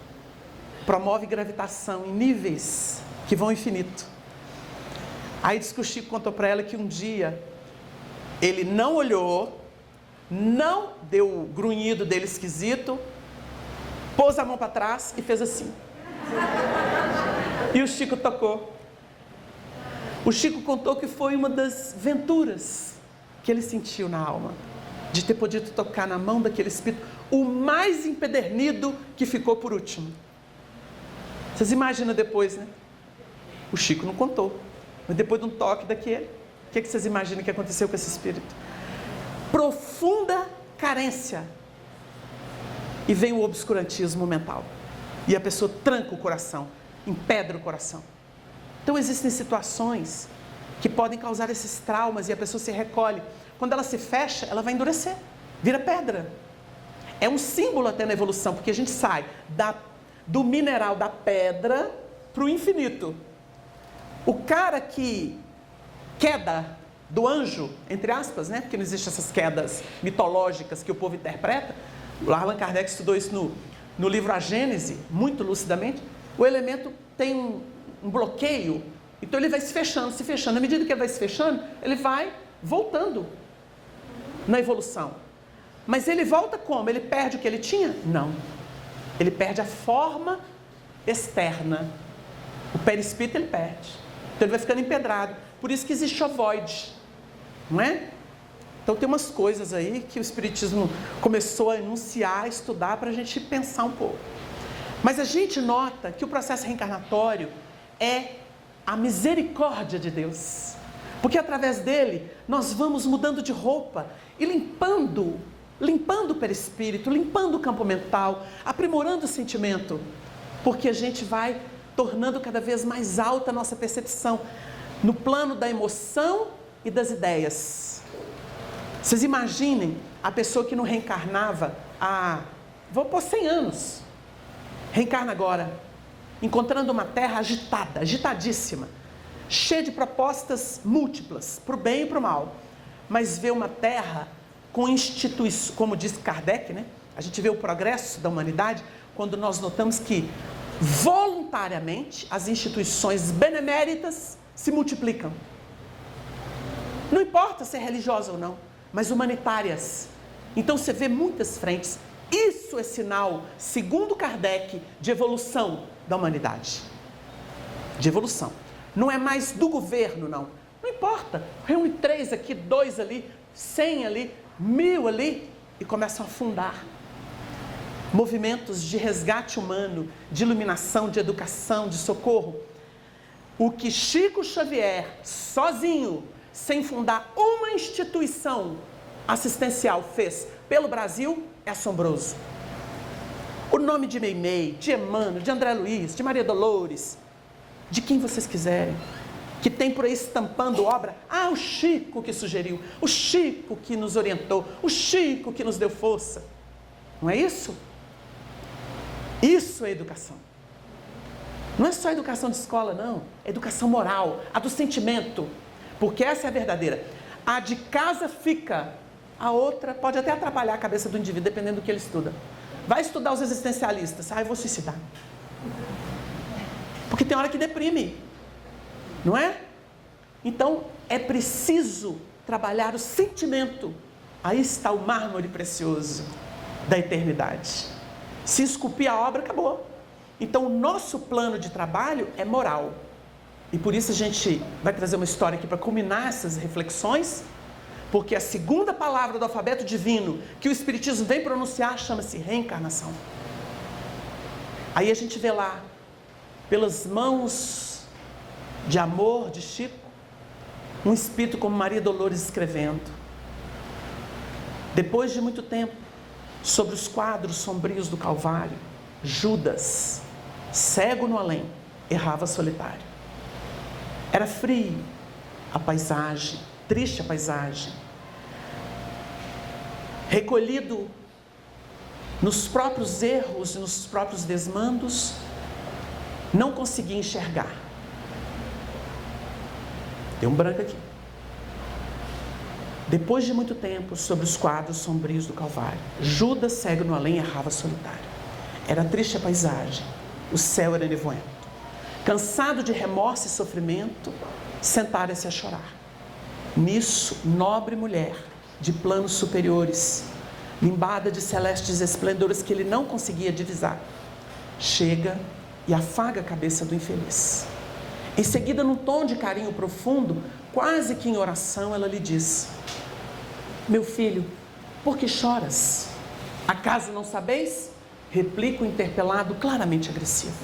promove gravitação em níveis que vão ao infinito. Aí diz que o Chico contou para ela que um dia ele não olhou, não deu o grunhido dele esquisito, pôs a mão para trás e fez assim. E o Chico tocou. O Chico contou que foi uma das venturas que ele sentiu na alma, de ter podido tocar na mão daquele espírito, o mais empedernido que ficou por último. Vocês imaginam depois, né? O Chico não contou, mas depois de um toque daquele, o que vocês imaginam que aconteceu com esse espírito? Profunda carência. E vem o obscurantismo mental. E a pessoa tranca o coração, empedra o coração. Então existem situações que podem causar esses traumas e a pessoa se recolhe. Quando ela se fecha, ela vai endurecer, vira pedra. É um símbolo até na evolução, porque a gente sai do mineral da pedra para o infinito. O cara que queda do anjo, entre aspas, né? Porque não existem essas quedas mitológicas que o povo interpreta. O Allan Kardec estudou isso no livro A Gênese, muito lucidamente. O elemento tem um bloqueio, então ele vai se fechando. À medida que ele vai se fechando, ele vai voltando na evolução. Mas ele volta como? Ele perde o que ele tinha? Não. Ele perde a forma externa. O perispírito ele perde. Então ele vai ficando empedrado. Por isso que existe ovoide, não é? Então tem umas coisas aí que o Espiritismo começou a enunciar, a estudar, para a gente pensar um pouco. Mas a gente nota que o processo reencarnatório é a misericórdia de Deus. Porque através dele, nós vamos mudando de roupa e limpando o perispírito, limpando o campo mental, aprimorando o sentimento. Porque a gente vai tornando cada vez mais alta a nossa percepção no plano da emoção e das ideias. Vocês imaginem a pessoa que não reencarnava há, vou pôr 100 anos, reencarna agora, encontrando uma terra agitada, agitadíssima, cheia de propostas múltiplas, para o bem e para o mal. mas vê uma terra com instituições, como diz Kardec, né? A gente vê o progresso da humanidade quando nós notamos que voluntariamente as instituições beneméritas se multiplicam. Não importa se é religiosa ou não, mas humanitárias. Então você vê muitas frentes. Isso é sinal, segundo Kardec, de evolução da humanidade. De evolução. Não é mais do governo, não. Não importa. Reúne 3 aqui, 2 ali, 100 ali, 1000 ali e começam a fundar movimentos de resgate humano, de iluminação, de educação, de socorro. O que Chico Xavier, sozinho, sem fundar uma instituição assistencial, fez pelo Brasil, é assombroso. O nome de Meimei, de Emmanuel, de André Luiz, de Maria Dolores, de quem vocês quiserem, que tem por aí estampando obra. Ah, o Chico que sugeriu, o Chico que nos orientou, o Chico que nos deu força. Não é isso? Isso é educação. Não é só educação de escola, não. É educação moral, a do sentimento. Porque essa é a verdadeira. A de casa fica, a outra pode até atrapalhar a cabeça do indivíduo, dependendo do que ele estuda. Vai estudar os existencialistas. Ah, eu vou suicidar. Porque tem hora que deprime. Não é? Então, é preciso trabalhar o sentimento. Aí está o mármore precioso da eternidade. Se esculpir a obra, acabou. Então, o nosso plano de trabalho é moral. E por isso a gente vai trazer uma história aqui para culminar essas reflexões, porque a segunda palavra do alfabeto divino que o Espiritismo vem pronunciar chama-se reencarnação. Aí a gente vê lá, pelas mãos de amor de Chico, um espírito como Maria Dolores escrevendo. Depois de muito tempo, sobre os quadros sombrios do Calvário, Judas, cego no além, errava solitário. Era frio a paisagem, triste a paisagem. Recolhido nos próprios erros e nos próprios desmandos, não conseguia enxergar. Tem um branco aqui. Depois de muito tempo, sobre os quadros sombrios do Calvário, Judas, cego no além, errava solitário. Era triste a paisagem, o céu era nevoento. Cansado de remorso e sofrimento, sentara-se a chorar. Nisso, nobre mulher, de planos superiores, limbada de celestes esplendores que ele não conseguia divisar, chega e afaga a cabeça do infeliz. Em seguida, num tom de carinho profundo, quase que em oração, ela lhe diz: meu filho, por que choras? Acaso não sabeis? Replica o interpelado, claramente agressivo.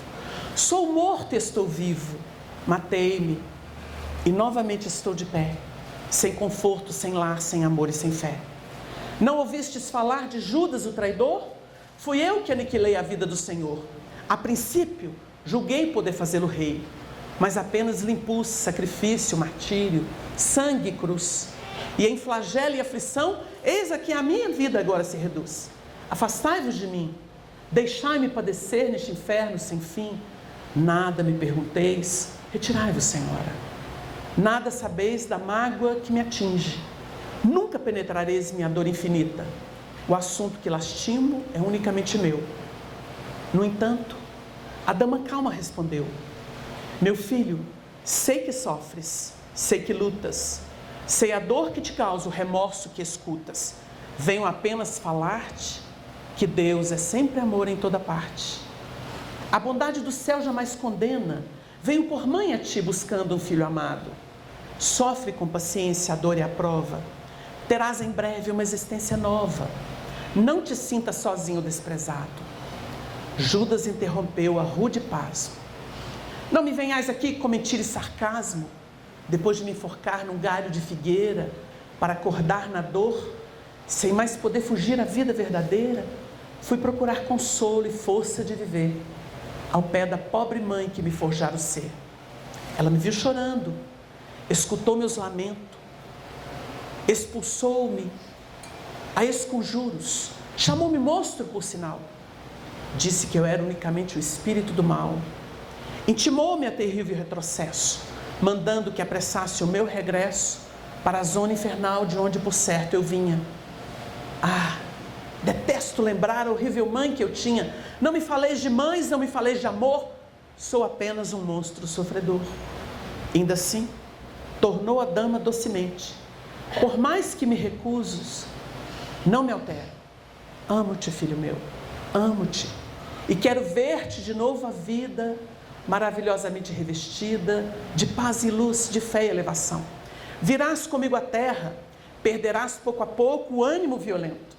Sou morto e estou vivo. Matei-me e novamente estou de pé, sem conforto, sem lar, sem amor e sem fé. Não ouvistes falar de Judas o traidor? Fui eu que aniquilei a vida do Senhor. A princípio, julguei poder fazê-lo rei, mas apenas lhe impus sacrifício, martírio, sangue e cruz. E em flagelo e aflição, eis aqui a minha vida agora se reduz. Afastai-vos de mim, deixai-me padecer neste inferno sem fim. Nada me pergunteis, retirai-vos, Senhora. Nada sabeis da mágoa que me atinge. Nunca penetrareis minha dor infinita. O assunto que lastimo é unicamente meu. No entanto, a dama calma respondeu: meu filho, sei que sofres, sei que lutas, sei a dor que te causa, o remorso que escutas. Venho apenas falar-te que Deus é sempre amor em toda parte. A bondade do céu jamais condena. Venho por mãe a ti buscando um filho amado. Sofre com paciência a dor e a prova. Terás em breve uma existência nova. Não te sintas sozinho ou desprezado. Judas interrompeu a rude pasmo. Não me venhais aqui com mentira e sarcasmo, depois de me enforcar num galho de figueira, para acordar na dor, sem mais poder fugir à vida verdadeira, fui procurar consolo e força de viver, ao pé da pobre mãe que me forjara o ser. Ela me viu chorando, escutou meus lamentos, expulsou-me a esconjuros, chamou-me monstro por sinal, disse que eu era unicamente o espírito do mal, intimou-me a terrível retrocesso, mandando que apressasse o meu regresso para a zona infernal de onde por certo eu vinha. Ah, detesto lembrar a horrível mãe que eu tinha. Não me faleis de mães, não me faleis de amor. Sou apenas um monstro sofredor. Ainda assim, tornou a dama docemente. Por mais que me recusos, não me altero. Amo-te, filho meu, amo-te. E quero ver-te de novo a vida, maravilhosamente revestida, de paz e luz, de fé e elevação. Virás comigo à terra, perderás pouco a pouco o ânimo violento.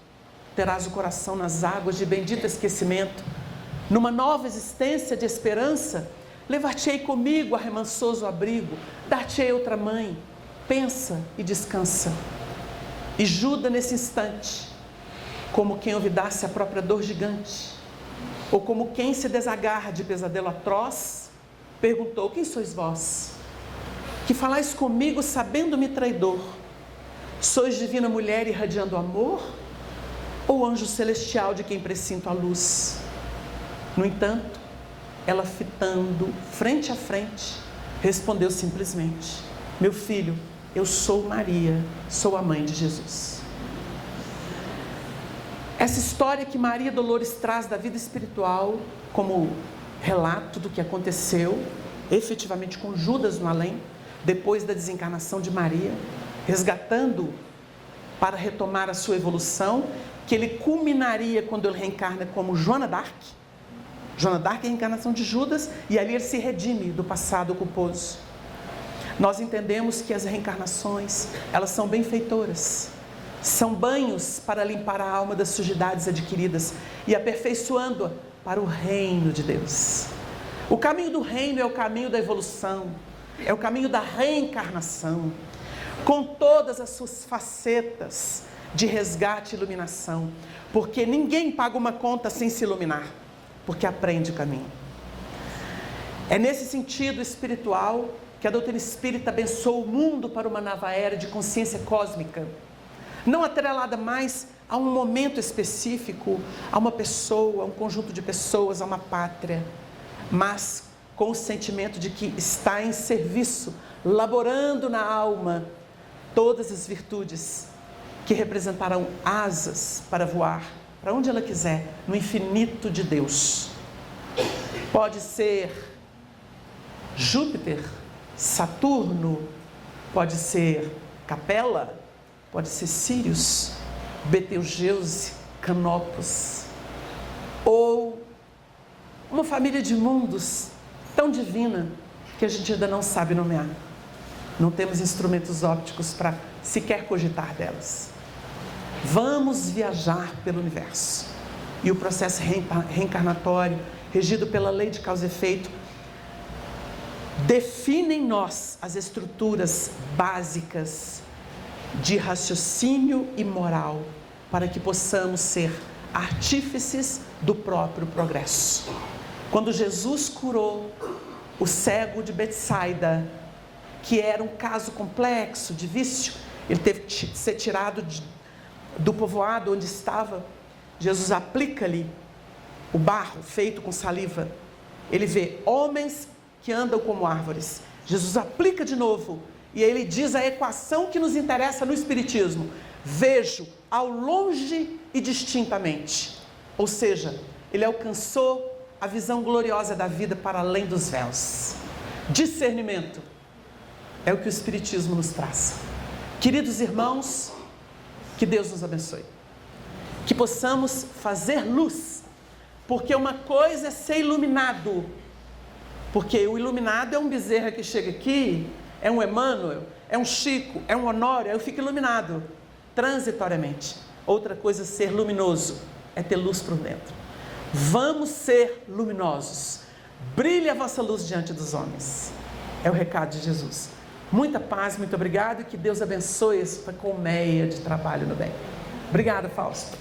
Terás o coração nas águas de bendito esquecimento. Numa nova existência de esperança, levar-te-ei comigo a remansoso abrigo, dar-te-ei outra mãe. Pensa e descansa. E Judas nesse instante, como quem olvidasse a própria dor gigante, ou como quem se desagarra de pesadelo atroz, perguntou: quem sois vós? Que falais comigo sabendo-me traidor? Sois divina mulher irradiando amor? Ou anjo celestial de quem presinto a luz? No entanto, ela fitando frente a frente, respondeu simplesmente: meu filho, eu sou Maria, sou a mãe de Jesus. Essa história que Maria Dolores traz da vida espiritual, como relato do que aconteceu efetivamente com Judas no além, depois da desencarnação de Maria, resgatando para retomar a sua evolução, que ele culminaria quando ele reencarna como Joana d'Arc. Joana d'Arc é a reencarnação de Judas, e ali ele se redime do passado culposo. Nós entendemos que as reencarnações, elas são benfeitoras, são banhos para limpar a alma das sujidades adquiridas e aperfeiçoando-a para o reino de Deus. O caminho do reino é o caminho da evolução, é o caminho da reencarnação, com todas as suas facetas de resgate e iluminação, porque ninguém paga uma conta sem se iluminar, porque aprende o caminho. É nesse sentido espiritual que a doutrina espírita abençoa o mundo para uma nova era de consciência cósmica, não atrelada mais a um momento específico, a uma pessoa, a um conjunto de pessoas, a uma pátria, mas com o sentimento de que está em serviço, laborando na alma todas as virtudes que representarão asas para voar para onde ela quiser, no infinito de Deus. Pode ser Júpiter, Saturno, pode ser Capela, pode ser Sírius, Betelgeuse, Canopus, ou uma família de mundos tão divina que a gente ainda não sabe nomear. Não temos instrumentos ópticos para sequer cogitar delas. Vamos viajar pelo universo. E o processo reencarnatório, regido pela lei de causa e efeito, define em nós as estruturas básicas de raciocínio e moral, para que possamos ser artífices do próprio progresso. Quando Jesus curou o cego de Betsaida, que era um caso complexo de vício, ele teve que ser tirado do povoado onde estava. Jesus aplica-lhe o barro feito com saliva. Ele vê homens que andam como árvores. Jesus aplica de novo, e ele diz a equação que nos interessa no Espiritismo: vejo ao longe e distintamente. Ou seja, ele alcançou a visão gloriosa da vida para além dos véus. Discernimento é o que o Espiritismo nos traz. Queridos irmãos, que Deus nos abençoe, que possamos fazer luz, porque uma coisa é ser iluminado, porque o iluminado é um Bezerra que chega aqui, é um Emmanuel, é um Chico, é um Honório, eu fico iluminado transitoriamente. Outra coisa é ser luminoso, é ter luz por dentro. Vamos ser luminosos, brilhe a vossa luz diante dos homens, é o recado de Jesus. Muita paz, muito obrigado, e que Deus abençoe essa colmeia de trabalho no bem. Obrigada, Fausto.